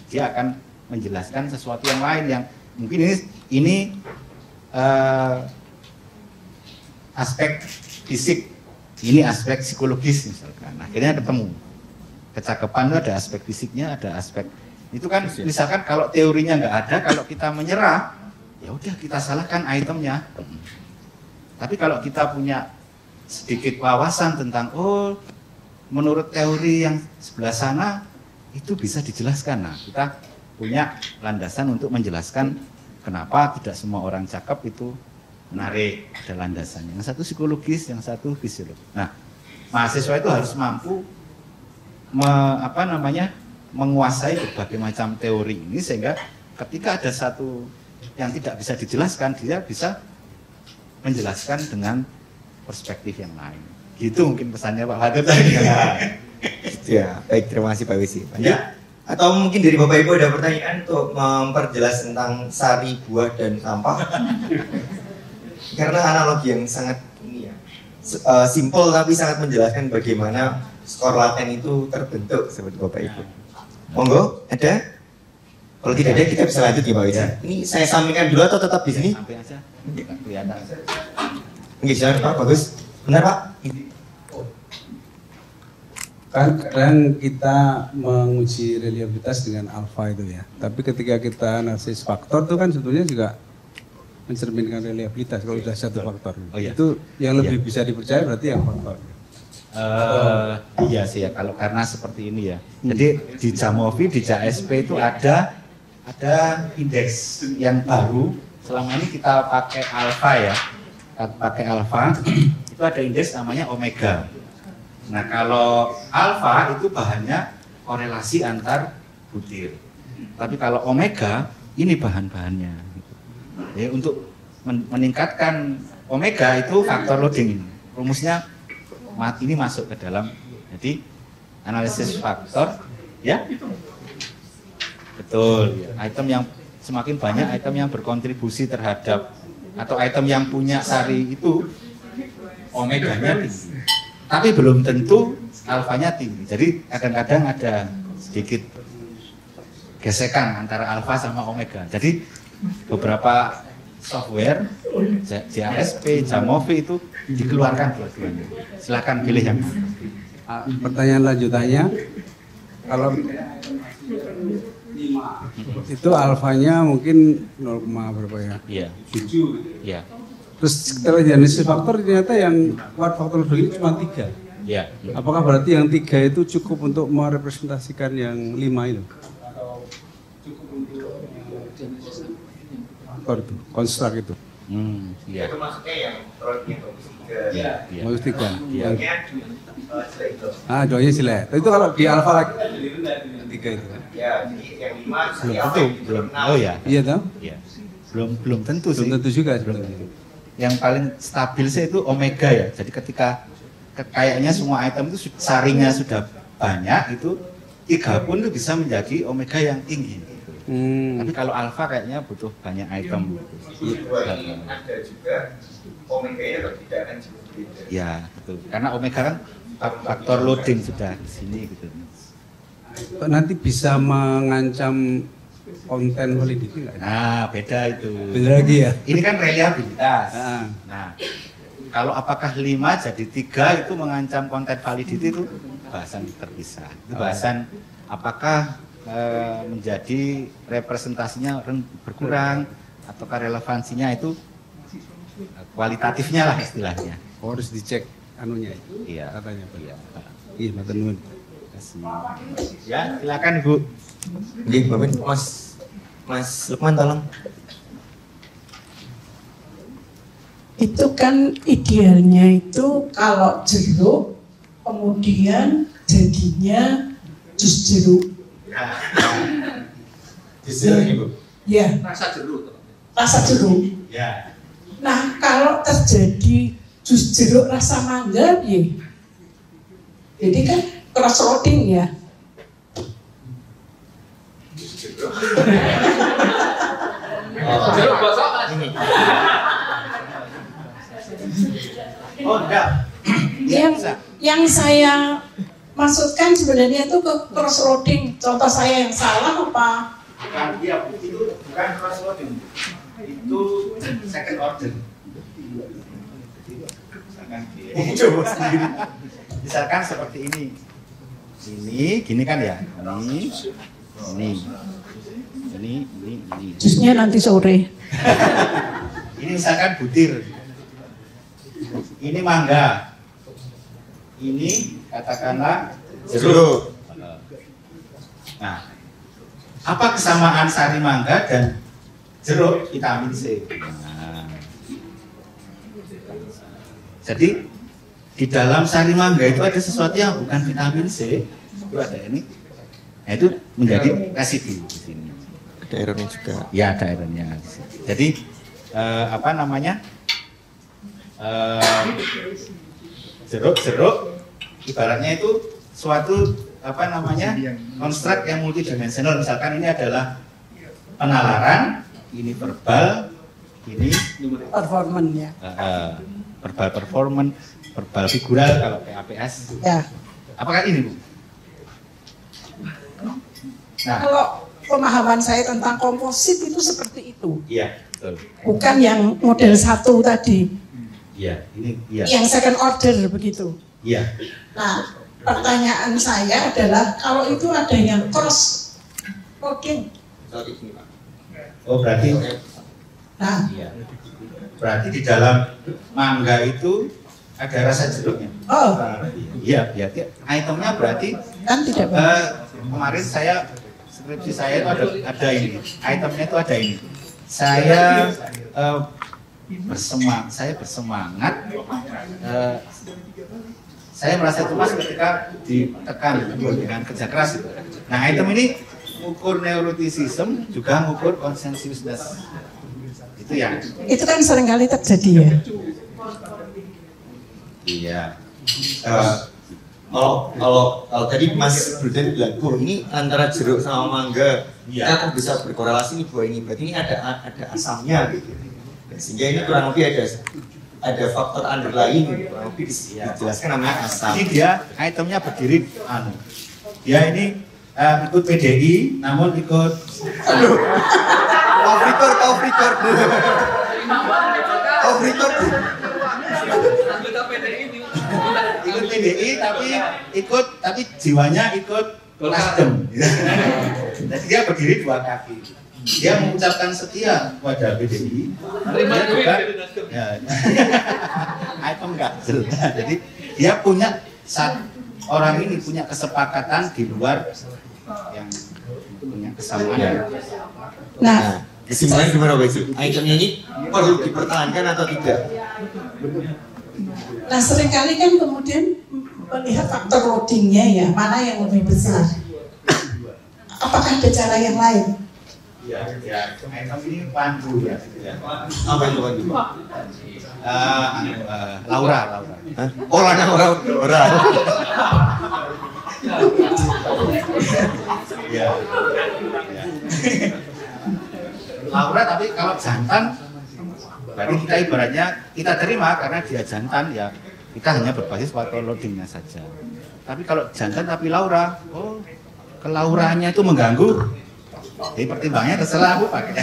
Dia akan menjelaskan sesuatu yang lain yang mungkin ini aspek fisik, ini aspek psikologis misalkan. Akhirnya ketemu. Kecakapan itu ada aspek fisiknya, ada aspek itu kan misalkan kalau teorinya nggak ada, kalau kita menyerah, ya udah kita salahkan itemnya. Tapi kalau kita punya sedikit wawasan tentang menurut teori yang sebelah sana itu bisa dijelaskan. Nah, kita punya landasan untuk menjelaskan kenapa tidak semua orang cakep itu menarik, ada landasannya. Yang satu psikologis, yang satu fisiologis. Nah, mahasiswa itu harus mampu menguasai berbagai macam teori ini sehingga ketika ada satu yang tidak bisa dijelaskan, dia bisa menjelaskan dengan perspektif yang lain. Gitu mungkin pesannya Pak Fatur tadi. Ya, baik, terima kasih Pak Wisi. Ya. Atau mungkin dari Bapak Ibu ada pertanyaan untuk memperjelas tentang sari, buah, dan sampah. Karena analogi yang sangat simpel tapi sangat menjelaskan bagaimana skor laten itu terbentuk seperti Bapak Ibu. Monggo, ada? Kalau tidak ada kita bisa lanjut ya Pak Wisi. Ini saya sampaikan dulu atau tetap di sini? Sampai aja. Enggak kelihatan. Oke, silakan Pak, bagus. Benar Pak? Kan kadang kita menguji reliabilitas dengan alfa itu ya. Tapi ketika kita analisis faktor itu kan sebetulnya juga mencerminkan reliabilitas kalau sudah satu faktor. Itu yang lebih bisa dipercaya berarti yang faktor. Iya sih ya, kalau karena seperti ini ya. Jadi di Jamovi, di JASP itu ada indeks yang baru. Selama ini kita pakai alfa ya. Pakai alfa itu ada indeks namanya omega. Nah kalau alfa itu bahannya korelasi antar butir. Tapi kalau omega ini bahan-bahannya. Gitu. Ya, untuk meningkatkan omega itu faktor loading ini. Rumusnya ini masuk ke dalam. Jadi analisis faktor, ya betul. Ya. Item yang semakin banyak item yang berkontribusi terhadap atau item yang punya sari itu omeganya tinggi. Tapi belum tentu alfanya tinggi. Jadi kadang-kadang ada sedikit gesekan antara alfa sama omega. Jadi beberapa software JASP, Jamovi itu dikeluarkan dua-duanya. Silakan pilih yang mana. Pertanyaan lanjutannya, kalau itu alfanya mungkin 0, berapa ya? Iya. 7. Iya. Terus setelah analisis faktor ternyata yang kuat faktor loading cuma 3. Iya. Apakah berarti yang 3 itu cukup untuk merepresentasikan yang 5 itu? Faktor itu, konstruk itu. Iya. Itu maksudnya yang roadnya komisi 3. Iya. Maksud 3. Yang jelek itu. Joynya jelek. Itu kalau di alfa lagi 3 itu kan? Ya, jadi yang 5 Belum tentu, belum. Oh ya. Iya toh? Iya. Belum tentu sih. Belum tentu juga sebetulnya. Yang paling stabil sih itu omega ya. Jadi ketika kayaknya semua item itu saringnya sudah banyak, itu 3 pun itu bisa menjadi omega yang tinggi. Tapi kalau alfa kayaknya butuh banyak item. Dua ini ada juga omega-nya atau tidak kan juga beda. Ya, betul. Karena omega kan faktor loading sudah di sini gitu. Nanti bisa mengancam konten validity nggak? Nah, beda itu. Beda lagi ya? Ini kan reliabilitas. Ah. Nah, kalau apakah 5 jadi 3 itu mengancam konten validity itu bahasan terpisah. Itu bahasan apakah menjadi representasinya berkurang ataukah relevansinya itu kualitatifnya lah istilahnya. Oh, harus dicek anunya. Iya. Katanya Pak. Iya. Iya, matur nuwun. Ya, silakan Ibu. Oke, Bapak, Mas Lukman tolong. Itu kan idealnya itu kalau jeruk kemudian jadinya jus jeruk. Jus jeruk Ibu. Ya, Rasa jeruk. rasa jeruk. Ya. Nah, kalau terjadi jus jeruk rasa mangga, ya. Jadi kan cross loading ya. Jeruk bosok Mas. Ini. Oh, enggak. Yang saya maksudkan sebenarnya itu ke cross loading. Contoh saya yang salah apa? Bukan, iya, itu bukan cross loading. Itu second order. Coba sendiri. Misalkan seperti ini. Ini gini kan ya. Ini. Jusnya nanti sore. Ini misalkan butir. Ini mangga. Ini katakanlah jeruk. Nah, apa kesamaan sari mangga dan jeruk? Vitamin C. Nah. Jadi di dalam sari mangga itu ada sesuatu yang bukan vitamin C. Itu ada ini. Nah, itu menjadi residu di sini. Ada ironnya juga. Ya, ada ironnya. Jadi apa namanya? Jeruk ibaratnya itu suatu apa namanya konstruk yang multidimensional. Misalkan ini adalah penalaran, ini verbal, ini Performance ya. verbal performance, verbal figural kalau PAPS. Ya. Apakah ini Bu? Nah, Kalau pemahaman saya tentang komposit itu seperti itu. iya betul. Bukan yang model 1 tadi. Iya, ini iya. Yang second order begitu. Iya. Nah, pertanyaan saya adalah kalau itu ada yang cross loading. Oh berarti, Nah, iya. Berarti di dalam mangga itu ada rasa jeruknya. oh, Iya, berarti itemnya berarti kan tidak bagus. kemarin skripsi saya itu ada ini, itemnya itu ada ini. Saya bersemangat, saya merasa cemas ketika ditekan dengan kerja keras itu. Nah, item ini ngukur neuroticism juga ngukur consensusness. Itu ya. Itu kan seringkali terjadi ya. Iya. Kalau tadi Mas Bruden bilang, ini antara jeruk sama mangga, kita kok bisa berkorelasi nih dua ini, berarti ini ada asamnya gitu. Dan sehingga ini kurang lebih ada faktor underlying, kurang lebih dijelaskan namanya asam. Ini dia itemnya berdiri, dia ini ikut PDI, namun ikut off record. Ikut PDI tapi jiwanya ikut Nasdem. Jadi dia berdiri dua kaki. Dia mengucapkan setia kepada PDI. Dia juga item enggak jelas. Jadi dia punya orang ini punya kesepakatan di luar yang punya kesamaan. Nah, kesimpulannya gimana Pak Isi? Itemnya ini perlu dipertahankan atau tidak? nah seringkali kan kemudian melihat faktor loadingnya ya, mana yang lebih besar. Apakah ada cara yang lain? Ya, item ini pandu ya. Apa itu pandu? Laura. Hah? Orang. Ya. Laura, tapi kalau jantan berarti kita ibaratnya kita terima karena dia jantan ya, kita hanya berbasis faktor loadingnya saja. Tapi kalau jantan tapi Laura, kelauranya itu mengganggu. Jadi pertimbangannya terserah aku pakai.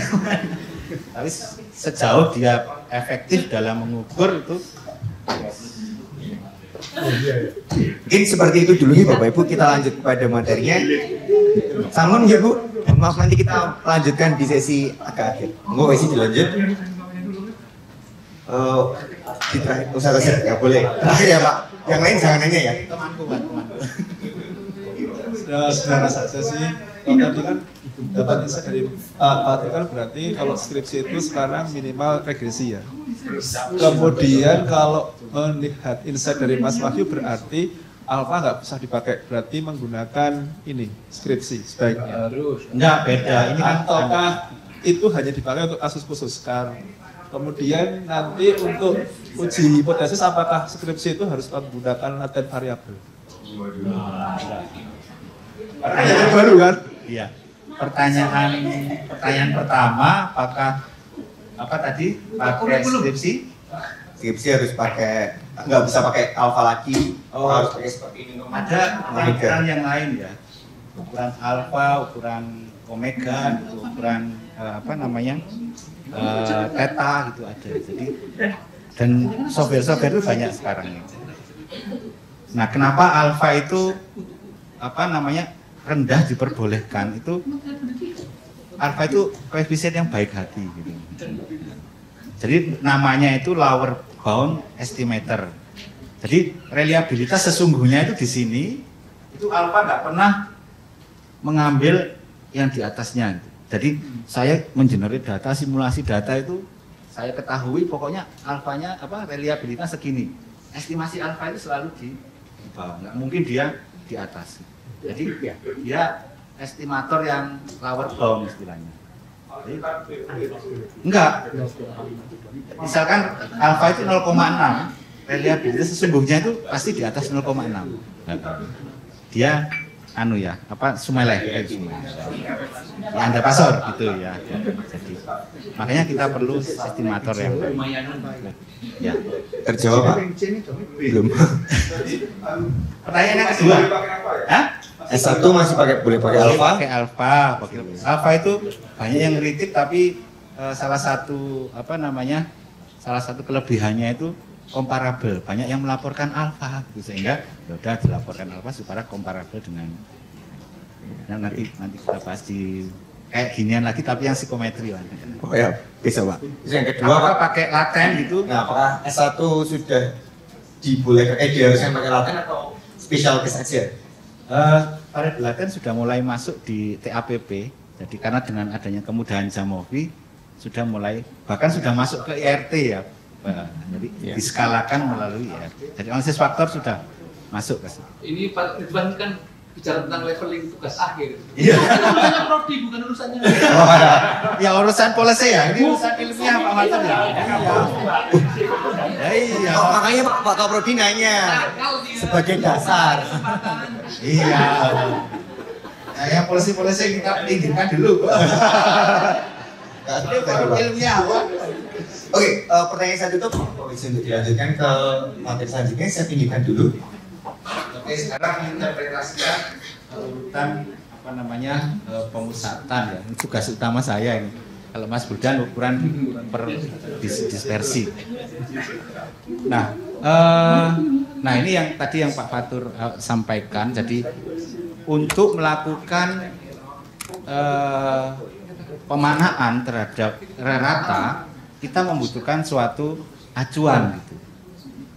Tapi sejauh dia efektif dalam mengukur itu. Mungkin seperti itu dulu ya Bapak Ibu, kita lanjut pada materinya. Samun ya Bu, maaf nanti kita lanjutkan di sesi agak akhir. Enggak sih dilanjut. Kita usah nggak boleh. Terakhir ya Pak, yang lain jangan nanya ya. Temanku. Sederhana saja sih. Kalau tadi kan dapat insight dari Pak kan berarti kalau skripsi itu sekarang minimal regresi ya. Kemudian kalau melihat insight dari Mas Wahyu berarti alfa nggak bisa dipakai, berarti menggunakan ini skripsi sebaiknya. Enggak, beda. Ini kan Ataukah itu hanya dipakai untuk kasus khusus kan? Kemudian nanti untuk uji hipotesis apakah skripsi itu harus menggunakan latent variabel? Pertanyaan baru kan? Iya. Pertanyaan pertama, apakah tadi pakai skripsi? Skripsi harus pakai, nggak bisa pakai alfa lagi, harus pakai seperti ini. Ada ukuran yang lain ya, ukuran alfa, ukuran omega, ukuran theta gitu ada. Jadi dan software itu banyak sekarang ini. Nah, kenapa alfa itu rendah diperbolehkan? Itu alfa itu koefisien yang baik hati gitu. Jadi namanya itu lower bound estimator. Jadi reliabilitas sesungguhnya itu di sini itu alfa nggak pernah mengambil yang di atasnya. Jadi saya mengenerate data, simulasi data itu saya ketahui pokoknya alfanya reliabilitas segini. Estimasi alfa itu selalu di bawah, nggak mungkin dia di atas. Jadi dia estimator yang lower bound istilahnya. Jadi, enggak. Misalkan alfa itu 0,6, reliabilitas sesungguhnya itu pasti di atas 0,6. Dia sumeleh ya, Anda pasor gitu ya. Jadi makanya kita perlu estimator yang ya. Terjawab Pak? Belum. Pertanyaan yang kedua. S1 masih boleh pakai alfa? Pakai alfa. Alfa itu banyak yang kritik, tapi salah satu kelebihannya itu komparabel. Banyak yang melaporkan alfa gitu, sehingga udah dilaporkan alfa supaya komparabel dengan nanti kita bahas di kayak ginian lagi tapi yang psikometri lah. Oh ya, bisa Pak. Yang kedua Pak pakai laten gitu. Nah, apakah S1 sudah dibolehkan dia harusnya pakai laten atau special case aja? Variabel laten sudah mulai masuk di TAPP. Jadi karena dengan adanya kemudahan Jamovi sudah mulai, bahkan sudah masuk ke IRT ya. Jadi diskalakan melalui IRT. Jadi analisis faktor sudah masuk ke situ. Ini Pak Ridwan kan bicara tentang leveling tugas akhir. Iya. Urusannya prodi bukan urusannya. Ya urusan polisi ya, ini urusan ilmiah Pak Matur ya. Iya. Oh, makanya Pak Kaprodi nanya sebagai dasar. Iya. Nah, yang polisi-polisi kita pinggirkan dulu. Ini baru ilmiah Pak. Oke, pertanyaan satu itu bisa untuk dilanjutkan ke materi selanjutnya, saya pinggirkan dulu. Oke, sekarang interpretasikan urutan apa namanya pemusatan ya. Ini tugas utama saya ini. Kalau Mas Burdan ukuran per dispersi. Nah, nah ini yang tadi yang Pak Fatur sampaikan. Jadi untuk melakukan pemanaan terhadap rata, kita membutuhkan suatu acuan gitu.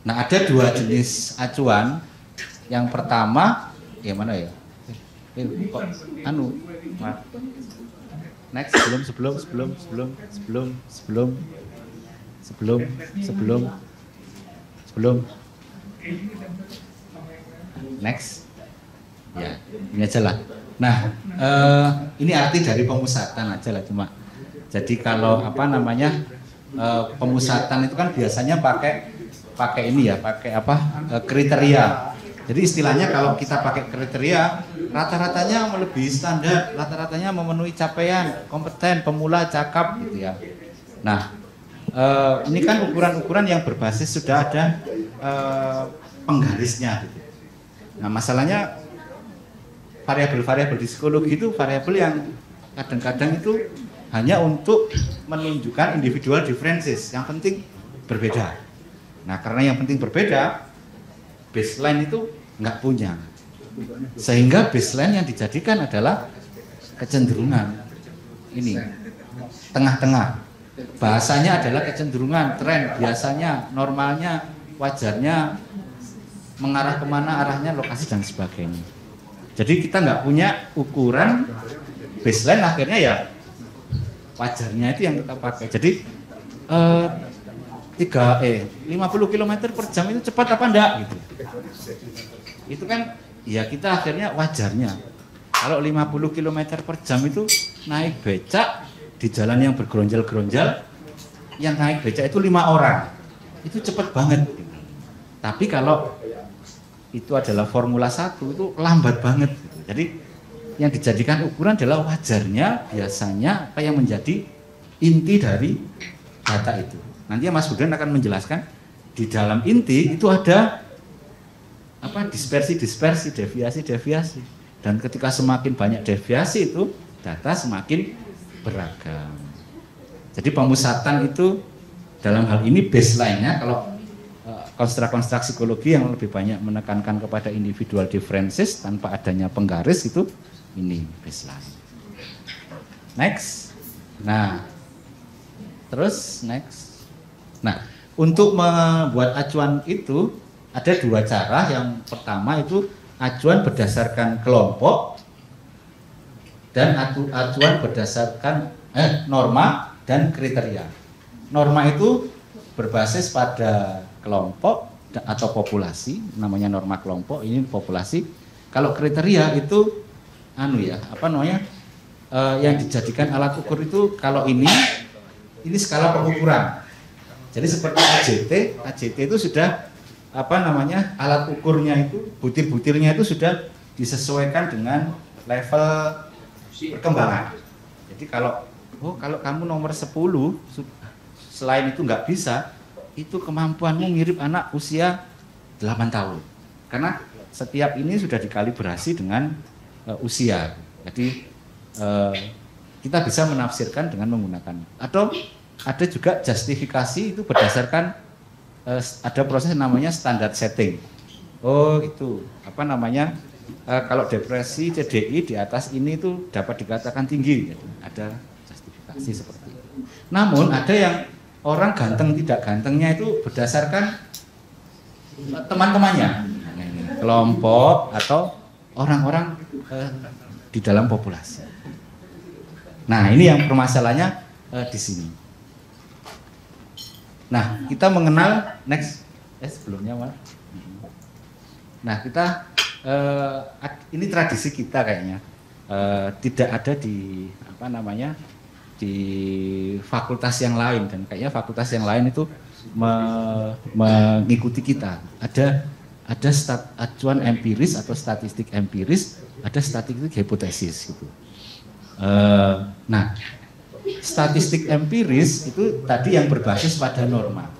Nah, ada dua jenis acuan. Yang pertama, ya mana ya? Next, sebelum. Next, ya ini aja lah. Nah, ini arti dari pemusatan aja lah cuma. Jadi kalau apa namanya pemusatan itu kan biasanya pakai ini ya, pakai apa kriteria. Jadi istilahnya kalau kita pakai kriteria, rata-ratanya melebihi standar, rata-ratanya memenuhi capaian, kompeten, pemula, cakap gitu ya. Nah, ini kan ukuran-ukuran yang berbasis sudah ada penggarisnya gitu. Nah, masalahnya variabel-variabel di psikologi itu variabel yang kadang-kadang itu hanya untuk menunjukkan individual differences, yang penting berbeda. Nah, karena yang penting berbeda, baseline itu nggak punya, sehingga baseline yang dijadikan adalah kecenderungan ini tengah-tengah. Bahasanya adalah kecenderungan, tren, biasanya, normalnya, wajarnya, mengarah kemana arahnya, lokasi dan sebagainya. Jadi kita nggak punya ukuran baseline, akhirnya ya wajarnya itu yang kita pakai. Jadi 50 km per jam itu cepat apa enggak gitu. Itu kan ya kita akhirnya wajarnya. Kalau 50 km per jam itu naik becak di jalan yang bergeronjal-geronjal, yang naik becak itu 5 orang. Itu cepat banget. Tapi kalau itu adalah Formula 1 itu lambat banget. Jadi yang dijadikan ukuran adalah wajarnya, biasanya apa yang menjadi inti dari data itu. Nanti Mas Burdan akan menjelaskan di dalam inti itu ada apa dispersi, deviasi. Dan ketika semakin banyak deviasi itu data semakin beragam. Jadi pemusatan itu dalam hal ini baseline-nya kalau konstruk-konstruk psikologi yang lebih banyak menekankan kepada individual differences tanpa adanya penggaris itu ini baseline. Next. Nah, terus next. Nah, untuk membuat acuan itu ada dua cara. Yang pertama itu acuan berdasarkan kelompok dan acuan berdasarkan norma dan kriteria. Norma itu berbasis pada kelompok atau populasi, namanya norma kelompok, ini populasi. Kalau kriteria itu yang dijadikan alat ukur itu kalau ini skala pengukuran. Jadi seperti AJT itu sudah alat ukurnya itu butir-butirnya itu sudah disesuaikan dengan level perkembangan. Jadi kalau kamu nomor 10 selain itu nggak bisa, itu kemampuanmu mirip anak usia 8 tahun. Karena setiap ini sudah dikalibrasi dengan usia. Jadi kita bisa menafsirkan dengan menggunakan, atau ada juga justifikasi itu berdasarkan ada proses namanya standard setting. Oh itu kalau depresi CDI di atas ini itu dapat dikatakan tinggi, gitu. Ada justifikasi seperti itu. Namun ada yang orang ganteng tidak gantengnya itu berdasarkan teman-temannya, kelompok atau orang-orang di dalam populasi. Nah ini yang permasalahannya di sini. Nah kita mengenal sebelumnya Mas. Nah kita ini tradisi kita kayaknya tidak ada di apa namanya di fakultas yang lain, dan kayaknya fakultas yang lain itu mengikuti kita. Ada acuan empiris atau statistik empiris, ada statistik hipotesis gitu. Nah, statistik empiris itu tadi yang berbasis pada norma.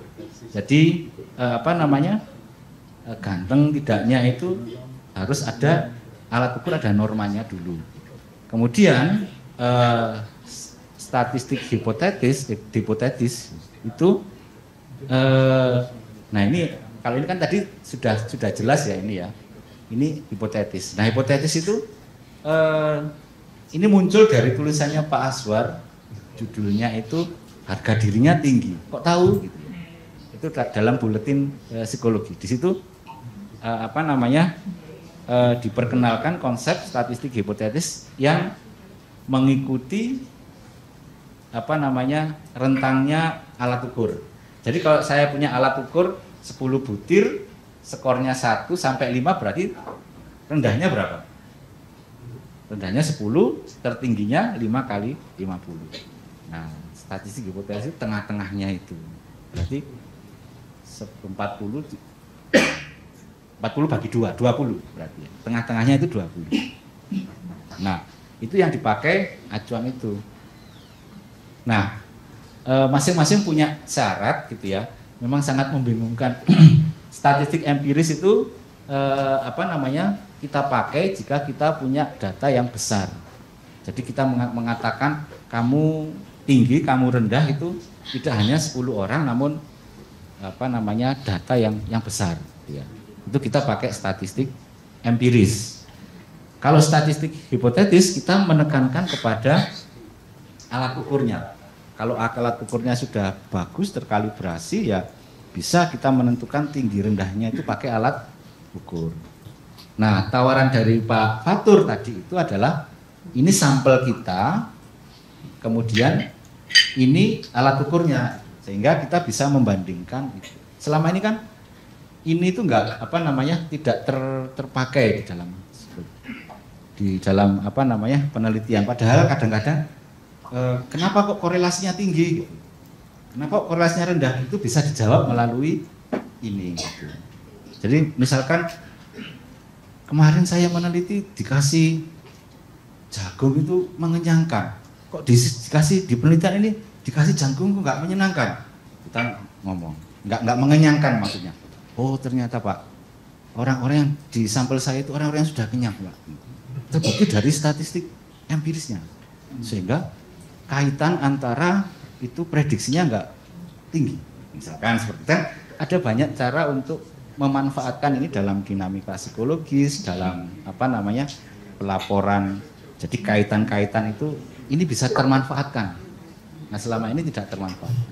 Jadi apa namanya, ganteng tidaknya itu harus ada alat ukur, ada normanya dulu. Kemudian statistik hipotetis itu nah ini kalau ini kan tadi sudah jelas ya, ini ya, ini hipotetis. Nah, hipotetis itu ini muncul dari tulisannya Pak Aswar, judulnya itu harga dirinya tinggi. Kok tahu gitu? Itu dalam buletin psikologi. Di situ apa namanya diperkenalkan konsep statistik hipotetis yang mengikuti apa namanya rentangnya alat ukur. Jadi kalau saya punya alat ukur 10 butir, skornya 1 sampai 5, berarti rendahnya berapa? Rendahnya 10, tertingginya 5 kali 50. Nah, statistik hipotesis tengah-tengahnya itu. Berarti 40 bagi 2, 20 berarti. Tengah-tengahnya itu 20. Nah, itu yang dipakai acuan itu. Nah, masing-masing punya syarat gitu ya. Memang sangat membingungkan. Statistik empiris itu apa namanya, kita pakai jika kita punya data yang besar. Jadi kita mengatakan kamu tinggi, kamu rendah itu tidak hanya 10 orang, namun apa namanya data yang besar. Ya. Itu kita pakai statistik empiris. Kalau statistik hipotetis kita menekankan kepada alat ukurnya. Kalau alat ukurnya sudah bagus, terkalibrasi, ya bisa kita menentukan tinggi rendahnya itu pakai alat ukur. Nah, tawaran dari Pak Fatur tadi itu adalah ini sampel kita, kemudian ini alat ukurnya, sehingga kita bisa membandingkan. Selama ini kan ini itu enggak apa namanya tidak terpakai di dalam apa namanya penelitian. Padahal kadang-kadang kenapa kok korelasinya tinggi? Kenapa kok korelasinya rendah? Itu bisa dijawab melalui ini. Gitu. Jadi misalkan kemarin saya meneliti dikasih jagung itu mengenyangkan. Kok dikasih di penelitian ini dikasih jagung kok nggak menyenangkan? Kita ngomong nggak mengenyangkan maksudnya. Oh ternyata Pak, orang-orang yang di sampel saya itu orang-orang yang sudah kenyang Pak. Terbukti dari statistik empirisnya, sehingga kaitan antara itu prediksinya nggak tinggi. Misalkan seperti itu, ada banyak cara untuk memanfaatkan ini dalam dinamika psikologis, dalam apa namanya pelaporan. Jadi kaitan-kaitan itu ini bisa termanfaatkan. Nah selama ini tidak termanfaatkan.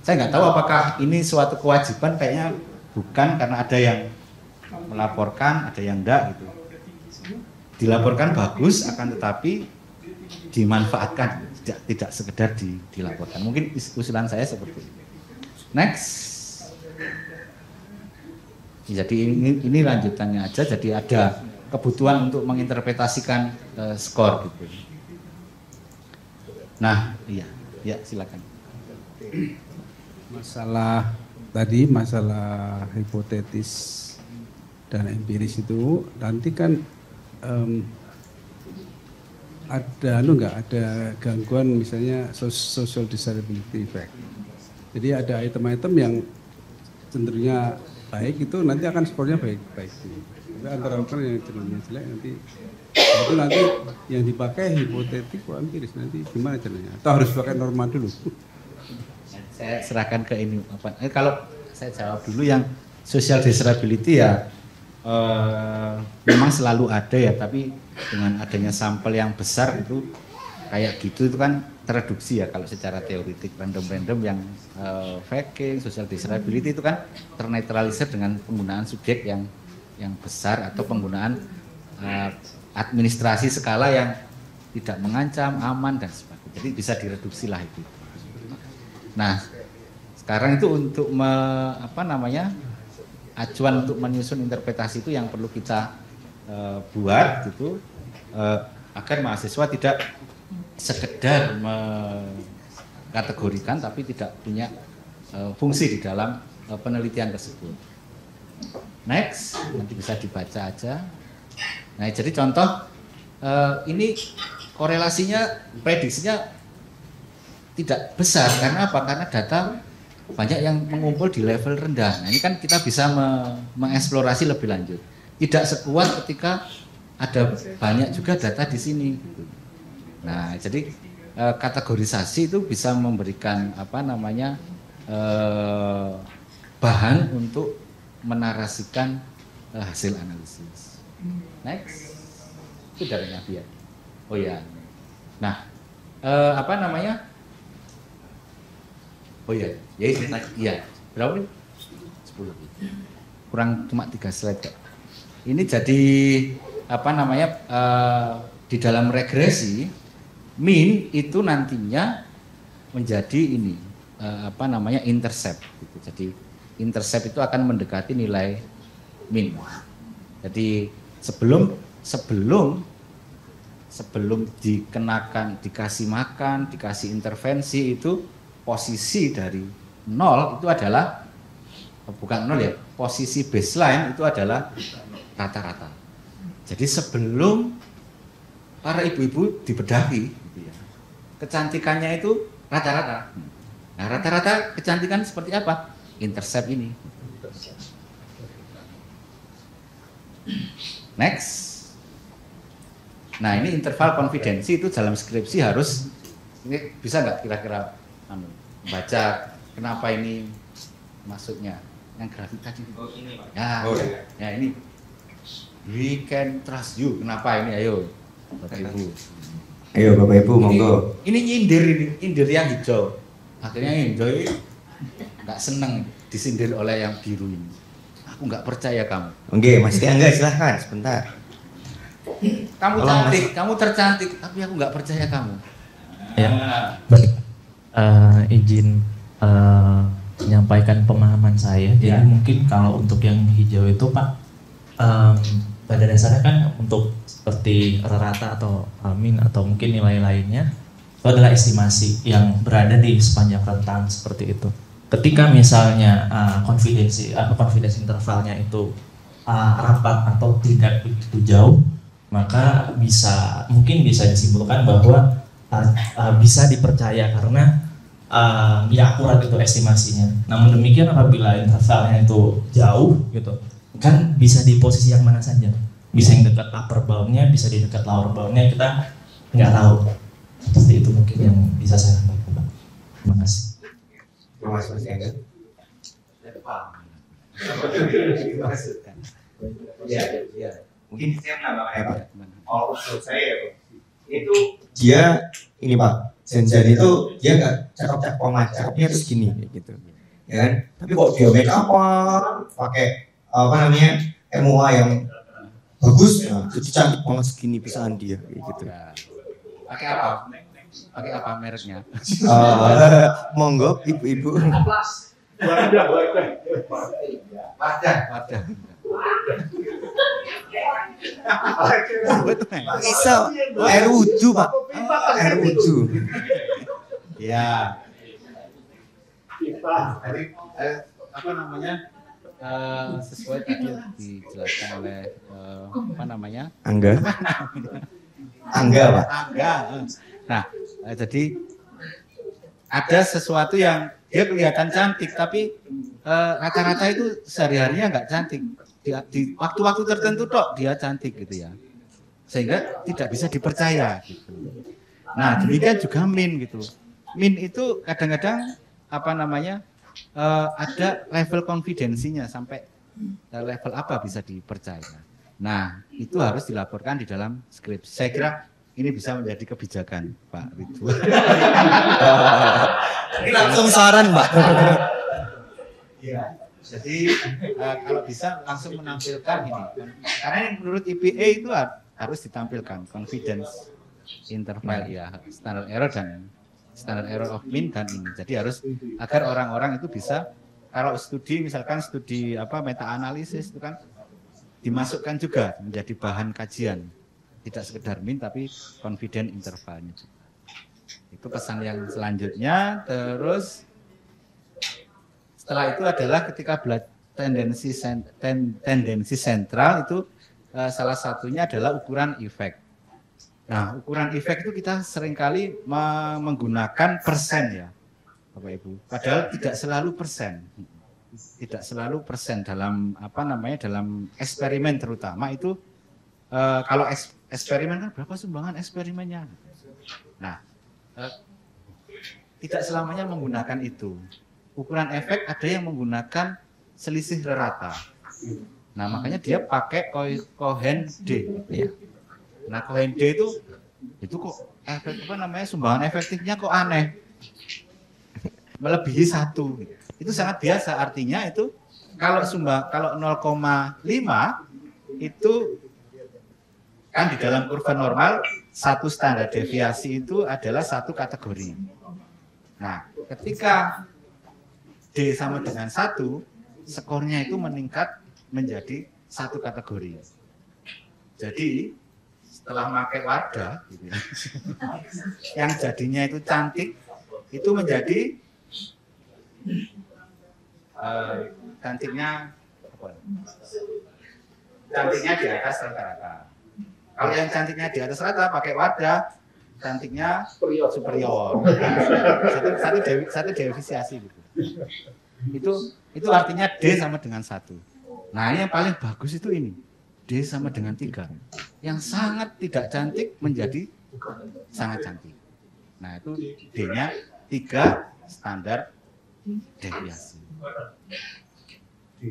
Saya nggak tahu apakah ini suatu kewajiban, kayaknya bukan, karena ada yang melaporkan, ada yang enggak gitu. Dilaporkan bagus, akan tetapi dimanfaatkan, tidak sekedar dilaporkan. Mungkin usulan saya seperti itu. Next. Jadi ini lanjutannya aja. Jadi ada kebutuhan untuk menginterpretasikan skor gitu. Nah, iya, silakan. Masalah tadi, masalah hipotetis dan empiris itu nanti kan ada gangguan, misalnya social desirability effect. Jadi ada item-item yang cenderungnya baik itu nanti akan skornya baik. Tapi antara yang cenderungnya jelek nanti yang dipakai hipotetik atau empiris, nanti gimana caranya? Atau harus pakai norma dulu? Saya serahkan ke ini apa? Kalau saya jawab dulu yang social desirability ya. Memang selalu ada ya, tapi dengan adanya sampel yang besar itu kayak gitu itu kan tereduksi ya. Kalau secara teoritik random yang faking, social desirability itu kan ternetralisir dengan penggunaan subjek yang besar atau penggunaan administrasi skala yang tidak mengancam, aman dan sebagainya. Jadi bisa direduksi lah itu. Nah sekarang itu untuk acuan untuk menyusun interpretasi itu yang perlu kita buat gitu agar mahasiswa tidak sekedar mengkategorikan tapi tidak punya fungsi di dalam penelitian tersebut. Next, nanti bisa dibaca aja. Nah, jadi contoh ini korelasinya, prediksinya tidak besar karena apa? Karena data banyak yang mengumpul di level rendah. Nah, ini kan kita bisa mengeksplorasi lebih lanjut. Tidak sekuat ketika ada banyak juga data di sini. Nah, jadi kategorisasi itu bisa memberikan bahan untuk menarasikan hasil analisis. Next, itu dari Nabi ya. Oh ya. Nah, oh iya, ya ini iya. Berapa nih? 10. Kurang cuma 3 slide kok. Ini jadi di dalam regresi min itu nantinya menjadi ini intercept gitu. Jadi intercept itu akan mendekati nilai min. Jadi sebelum dikasih makan, dikasih intervensi itu posisi dari 0 itu adalah bukan 0 ya, posisi baseline itu adalah rata-rata. Jadi sebelum para ibu-ibu dibedahi gitu ya, kecantikannya itu rata-rata. Nah, rata-rata kecantikan seperti apa? Intercept ini. Next. Nah, ini interval konfidensi itu dalam skripsi harus, ini bisa nggak kira-kira baca kenapa ini maksudnya yang grafik tadi? Oh, ini Pak. Ya ini we can trust you. Kenapa ini? Ayo Bapak Ibu. Ayo Bapak Ibu, monggo. Ini nyindir yang hijau. Akhirnya yang hijau ini nggak seneng disindir oleh yang biru ini. Aku nggak percaya kamu. Oke, Mas Tiangga silahkan sebentar. Kamu cantik, kamu tercantik, tapi aku nggak percaya kamu. Ya, izin menyampaikan pemahaman saya. Jadi mungkin kalau untuk yang hijau itu Pak, pada dasarnya kan untuk seperti rata atau min atau mungkin nilai lainnya itu adalah estimasi yang berada di sepanjang rentang seperti itu. Ketika misalnya confidence intervalnya itu rapat atau tidak begitu jauh, maka mungkin bisa disimpulkan bahwa bisa dipercaya karena ya akurat itu estimasinya. Namun demikian apabila intervalnya itu jauh gitu, kan bisa di posisi yang mana saja. Bisa yang dekat upper bound-nya, bisa di dekat lower bound-nya, kita nggak tahu. Seperti itu mungkin yang bisa saya sampaikan. Terima kasih. Terima kasih Mas Tiangga. Ya. Mungkin saya menambahkan ya Pak. Kalau menurut saya itu dia ini Pak, Zen itu dia nggak cakep-cakep amat, cakepnya terus gini gitu, ya kan? Tapi kok dia make up pakai MUA yang bagus, nah, jadi cantik banget segini pisaan dia kayak gitu. Pakai apa? Pakai apa mereknya? Monggo ibu-ibu. Wadah. Bisa air wudhu Pak, air wudhu. Ya. Jadi sesuai tadi dijelaskan oleh Angga Pak. Nah, jadi ada sesuatu yang dia kelihatan cantik tapi rata-rata itu sehari-harinya nggak cantik. Di waktu-waktu tertentu tok dia cantik gitu ya, sehingga tidak bisa dipercaya gitu. Nah demikian juga min gitu. Min itu kadang-kadang ada level konfidensinya sampai level apa bisa dipercaya. Nah itu harus dilaporkan di dalam skrip. Saya kira ini bisa menjadi kebijakan Pak Ridwan. Ini langsung saran Pak. Iya. Jadi kalau bisa langsung menampilkan ini, karena menurut IPA itu harus ditampilkan confidence interval ya, standard error of mean dan ini. Jadi harus agar orang-orang itu bisa kalau misalkan studi meta analisis itu kan dimasukkan juga menjadi bahan kajian. Tidak sekedar min tapi confident intervalnya juga. Itu pesan yang selanjutnya. Terus setelah itu adalah ketika belajar tendensi sentral itu salah satunya adalah ukuran efek. Nah, ukuran efek itu kita seringkali menggunakan persen ya, Bapak Ibu. Padahal tidak selalu persen. Tidak selalu persen dalam dalam eksperimen terutama itu kalau eksperimen kan berapa sumbangan eksperimennya. Nah, tidak selamanya menggunakan itu. Ukuran efek ada yang menggunakan selisih rata. Nah, makanya dia pakai Cohen D. Ya. Nah, Cohen D itu kok sumbangan efektifnya kok aneh. Melebihi 1. Itu sangat biasa, artinya itu kalau 0,5 itu kan di dalam kurva normal satu standar deviasi itu adalah satu kategori. Nah, ketika D sama dengan 1, skornya itu meningkat menjadi satu kategori. Jadi setelah pakai wadah, gitu ya, yang jadinya itu cantik, itu menjadi cantiknya di atas rata-rata. Kalau yang cantiknya di atas rata pakai wadah, cantiknya superior. Satu deviasi gitu. Itu artinya D sama dengan 1. Nah, yang paling bagus itu ini. D sama dengan 3. Yang sangat tidak cantik menjadi sangat cantik. Nah, itu D-nya 3 standar deviasi.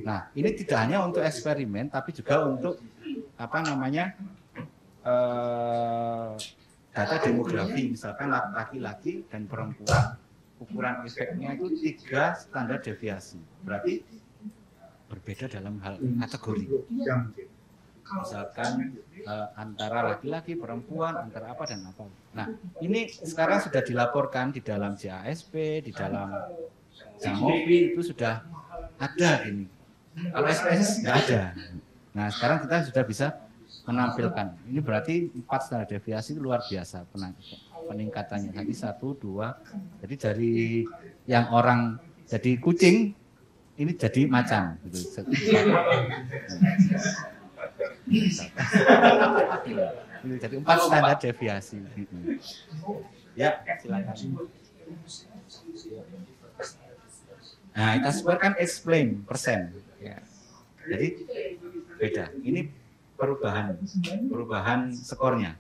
Nah, ini tidak hanya untuk eksperimen tapi juga untuk data demografi, misalkan laki-laki dan perempuan ukuran efeknya itu 3 standar deviasi. Berarti berbeda dalam hal kategori. Misalkan antara laki-laki, perempuan, antara apa dan apa. Nah, ini sekarang sudah dilaporkan di dalam JASP, di dalam Jamovi itu sudah ada ini. Kalau SPS nggak ada. Nah, sekarang kita sudah bisa menampilkan. Ini berarti 4 standar deviasi itu luar biasa peningkatannya. Tadi 1, 2. Jadi dari yang orang jadi kucing ini jadi macan gitu. Jadi 4 standar deviasi. Ya, silakan. Nah, kita sebutkan explain persen. Ya. Jadi beda. Ini perubahan skornya.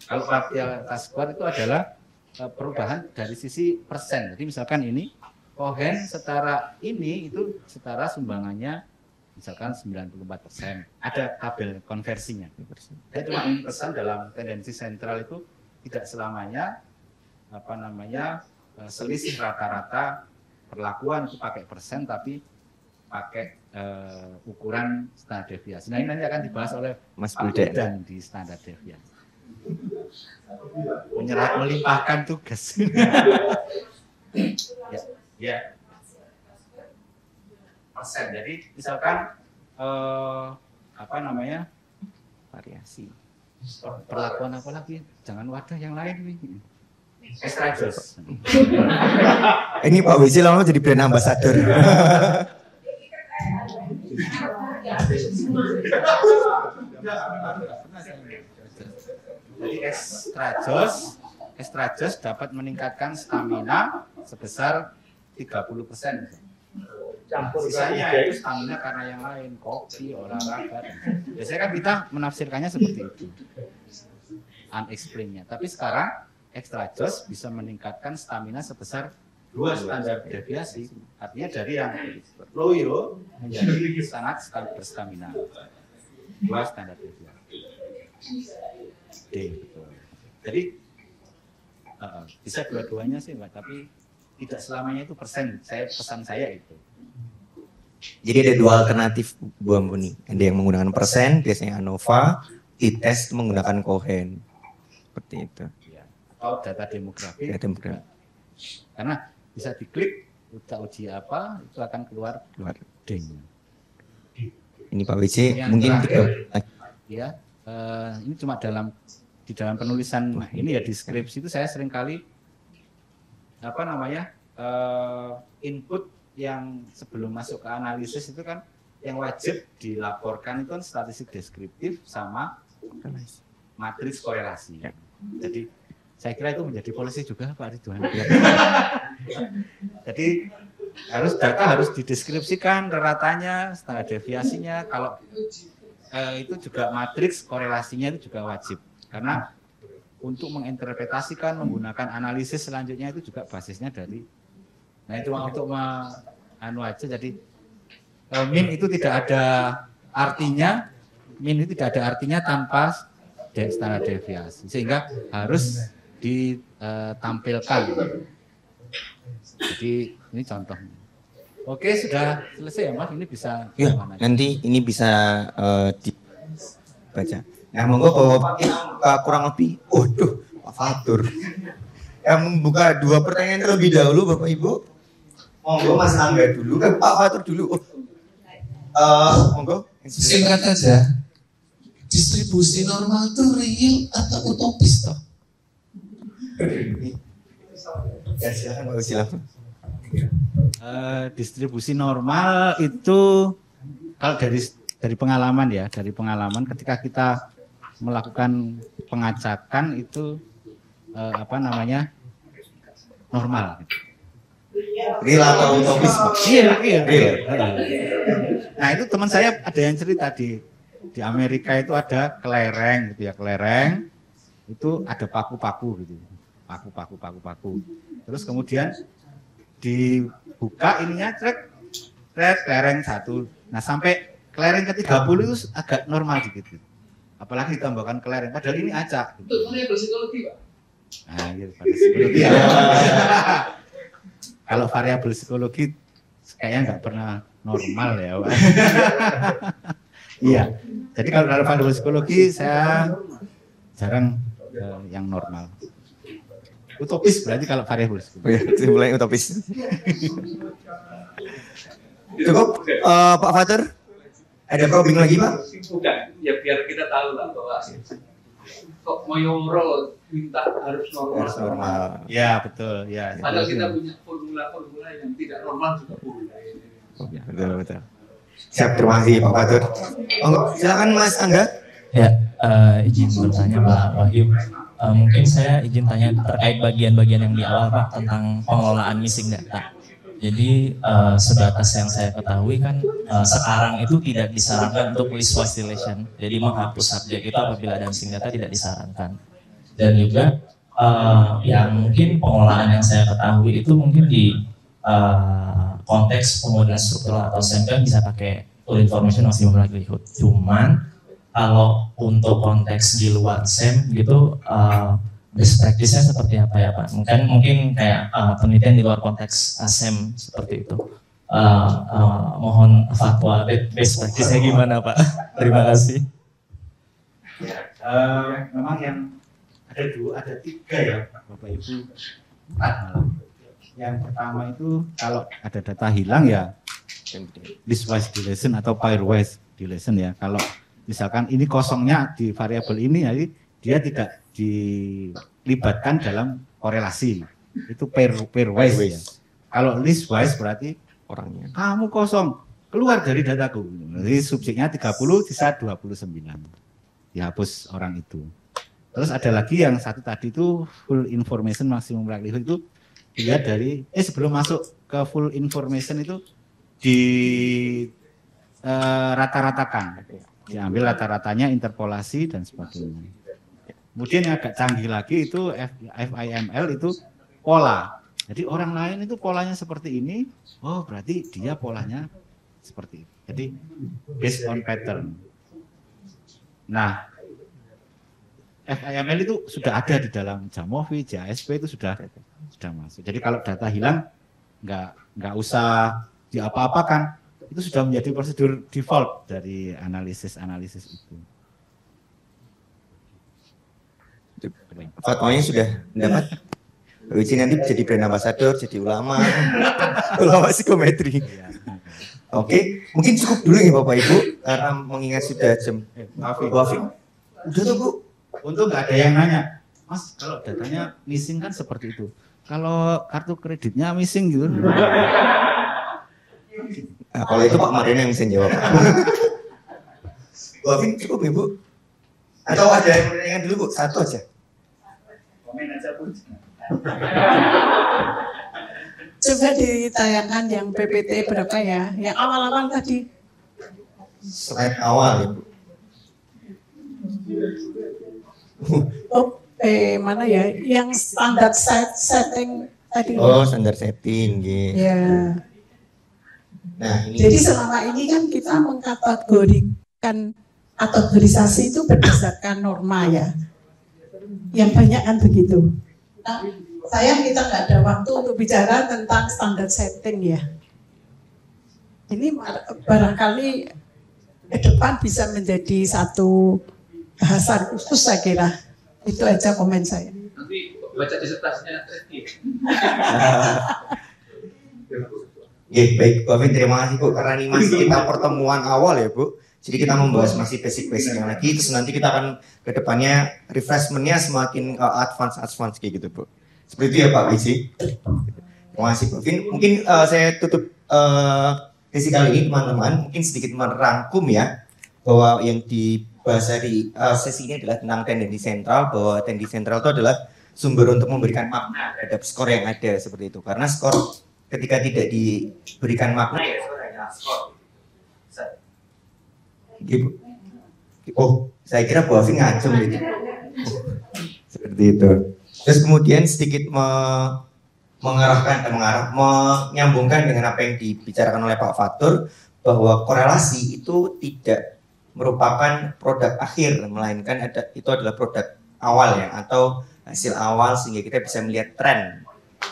Kalau partial skor itu adalah perubahan dari sisi persen. Jadi misalkan ini Cohen setara ini itu setara sumbangannya misalkan 94%. Ada tabel konversinya. Saya cuma pesan dalam tendensi sentral itu tidak selamanya selisih rata-rata perlakuan itu pakai persen tapi pakai ukuran standar deviasi. Nah, ini nanti akan dibahas oleh Mas Pak Wildan di standar deviasi. Melimpahkan tugas. ya. Persen. Jadi misalkan variasi. Perlakuan apa lagi? Jangan wadah yang lain nih. Estradiol. Ini Pak WC lama jadi brand ambassador. Jadi estradiol dapat meningkatkan stamina sebesar 30%. Sisanya itu stamina karena yang lain, kopi, olahraga. Biasanya kan kita menafsirkannya seperti itu. Unexplained-nya. Tapi sekarang estradiol bisa meningkatkan stamina sebesar 2 standar deviasi, artinya dari yang loyo menjadi sangat berstamina. 2 standar deviasi. D, betul. Jadi bisa dua-duanya sih, Mbak, tapi tidak selamanya itu persen. Pesan saya itu. Jadi ada 2 alternatif Bu Ampuni. Ada yang menggunakan persen, biasanya ANOVA, t-test menggunakan Cohen. Seperti itu. Ya. Atau data demografi. Karena bisa diklik, kita uji apa, itu akan keluar D-nya. ini Pak WC Yang mungkin terakhir, ya, ini cuma di dalam penulisan ini ya, di skripsi itu saya seringkali input yang sebelum masuk ke analisis itu kan yang wajib dilaporkan itu kan statistik deskriptif sama matriks korelasi. Jadi saya kira itu menjadi polisi juga Pak Ridwan. Jadi data harus dideskripsikan reratanya, standar deviasinya. Kalau itu juga matriks korelasinya itu juga wajib. Karena untuk menginterpretasikan, menggunakan analisis selanjutnya itu juga basisnya dari. Nah itu untuk jadi min itu tidak ada artinya, tanpa standar deviasi, sehingga harus ditampilkan. Jadi ini contohnya. Oke, sudah selesai ya Mas, ini bisa ya, nanti ini bisa dibaca. Nah, monggo Bapak kurang lebih, Pak Fatur yang membuka 2 pertanyaan terlebih dahulu Bapak Ibu. Monggo Mas Angga dulu, Pak Fatur dulu. Monggo. Singkat aja, distribusi normal itu real atau utopis toh? Ya silakan Pak, silakan. Distribusi normal itu kalau dari pengalaman ya, ketika kita melakukan pengacakan itu normal. Real atau utopis? Real. Nah itu teman saya ada yang cerita di Amerika itu ada kelereng gitu ya, kelereng itu ada paku-paku gitu, paku. Terus kemudian dibuka ininya, kelereng 1. Nah sampai kelereng ke-30 itu agak normal dikit gitu. Apalagi ditambahkan kelereng, padahal ini acak. Itu variabel psikologi Pak. Nah iya, psikologi ya. Kalau variabel psikologi kayaknya nggak pernah normal ya Pak. Iya, jadi kalau dalam variabel psikologi saya jarang yang normal. Utopis berarti kalau variabel psikologi. Ya, mulai utopis. Cukup, Pak Fatur? Ada probing lagi Pak? Bukan, ya biar kita tahu lah bahwa kok Moyoro minta harus normal. Ya betul, ya. Padahal kita punya formula-formula yang tidak normal juga boleh. Betul. Siap, terima kasih Pak Fatur. Silakan Mas Angga. Ya, izin bertanya Pak Wahyu. Mungkin saya izin tanya terkait bagian-bagian yang di awal Pak tentang pengelolaan missing data. Jadi sebatas yang saya ketahui kan sekarang itu tidak disarankan untuk listwise deletion. Jadi menghapus subjek itu apabila ada missing data tidak disarankan. Dan juga yang mungkin pengelolaan yang saya ketahui itu mungkin di konteks pemodelan struktural atau SEM kan bisa pakai full information maximum likelihood. Cuman kalau untuk konteks di luar SEM gitu best practice-nya seperti apa ya Pak? Mungkin kayak penelitian di luar konteks ASEM seperti itu. Mohon fatwa best practice-nya gimana Pak? Terima kasih. Memang yang ada 3 ya Bapak Ibu, 4 malah. Yang pertama itu kalau ada data hilang ya listwise deletion atau pairwise deletion ya. Kalau misalkan ini kosongnya di variabel ini, jadi dia tidak dilibatkan dalam korelasi, itu pairwise ya. Kalau listwise berarti orangnya kamu kosong keluar dari dataku, jadi subjeknya 30 sisa 29 dihapus orang itu. Terus ada lagi yang satu tadi itu full information maximum likelihood, itu dia dari sebelum masuk ke full information itu di rata-ratakan, diambil rata-ratanya, interpolasi dan sebagainya. Kemudian yang agak canggih lagi itu FIML itu pola. Jadi orang lain itu polanya seperti ini, oh berarti dia polanya seperti itu. Jadi based on pattern. Nah, FIML itu sudah ada di dalam Jamovi, JASP itu sudah masuk. Jadi kalau data hilang nggak usah diapa-apakan, itu sudah menjadi prosedur default dari analisis itu. Fatwanya sudah mendapat. Uji nanti jadi brand ambassador, jadi ulama psikometri. Oke, mungkin cukup dulu ya Bapak Ibu karena mengingat sudah jam. Wafi. Udah tuh Bu. Untuk nggak ada yang nanya, Mas kalau datanya missing kan seperti itu. Kalau kartu kreditnya missing gitu. Nah, kalau itu Pak Marino yang bisa jawab. Wafi cukup ya Bu? Atau ada yang pertanyaan dulu Bu? Satu aja. Komen aja Bu. Coba ditayangkan yang PPT berapa ya? Yang awal-awal tadi. Slide awal ya Bu. Oh, mana ya? Yang standar setting tadi. Oh, standar setting gitu. Ya. Nah, ini. Jadi selama ini kan kita mengkategorikan kategorisasi itu berdasarkan norma ya. Yang banyak kan begitu. Nah, sayang kita nggak ada waktu untuk bicara tentang standar setting ya. Ini barangkali ke depan bisa menjadi satu bahasan khusus saya kira. Itu aja komen saya. Nanti baca disertasinya Treddy. Ya, baik Bu Afin, terima kasih Bu karena ini masih kita pertemuan awal ya Bu. Jadi kita membahas masih basic-basic yang lagi, terus nanti kita akan ke depannya refreshment-nya semakin advance kayak gitu Bu. Seperti itu ya Pak Bisi. Terima kasih Bu Afin. Mungkin saya tutup sesi kali ini teman-teman, mungkin sedikit merangkum ya bahwa yang dibahas dari sesi ini adalah tentang tendensi sentral, bahwa tendensi sentral itu adalah sumber untuk memberikan makna terhadap skor yang ada seperti itu. Karena skor ketika tidak diberikan makna ya skor hanya skor. Gitu. Oh, saya kira Bu Afin ngacung gitu. Seperti itu. Terus kemudian sedikit menyambungkan dengan apa yang dibicarakan oleh Pak Fatur bahwa korelasi itu tidak merupakan produk akhir, melainkan itu adalah produk awal ya atau hasil awal sehingga kita bisa melihat tren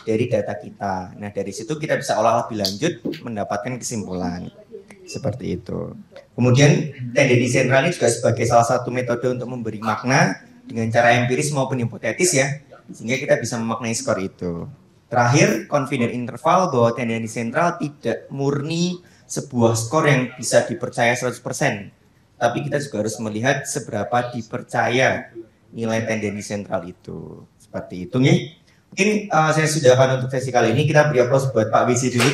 dari data kita. Nah dari situ kita bisa olah lebih lanjut mendapatkan kesimpulan seperti itu. Kemudian tendensi sentral ini juga sebagai salah satu metode untuk memberi makna dengan cara empiris maupun hipotetis ya, sehingga kita bisa memaknai skor itu. Terakhir, confidence interval bahwa tendensi sentral tidak murni sebuah skor yang bisa dipercaya 100%. Tapi kita juga harus melihat seberapa dipercaya nilai tendensi sentral itu. Seperti itu nih. Mungkin saya sudahkan untuk sesi kali ini. Kita beri aplaus buat Pak Bisi dulu.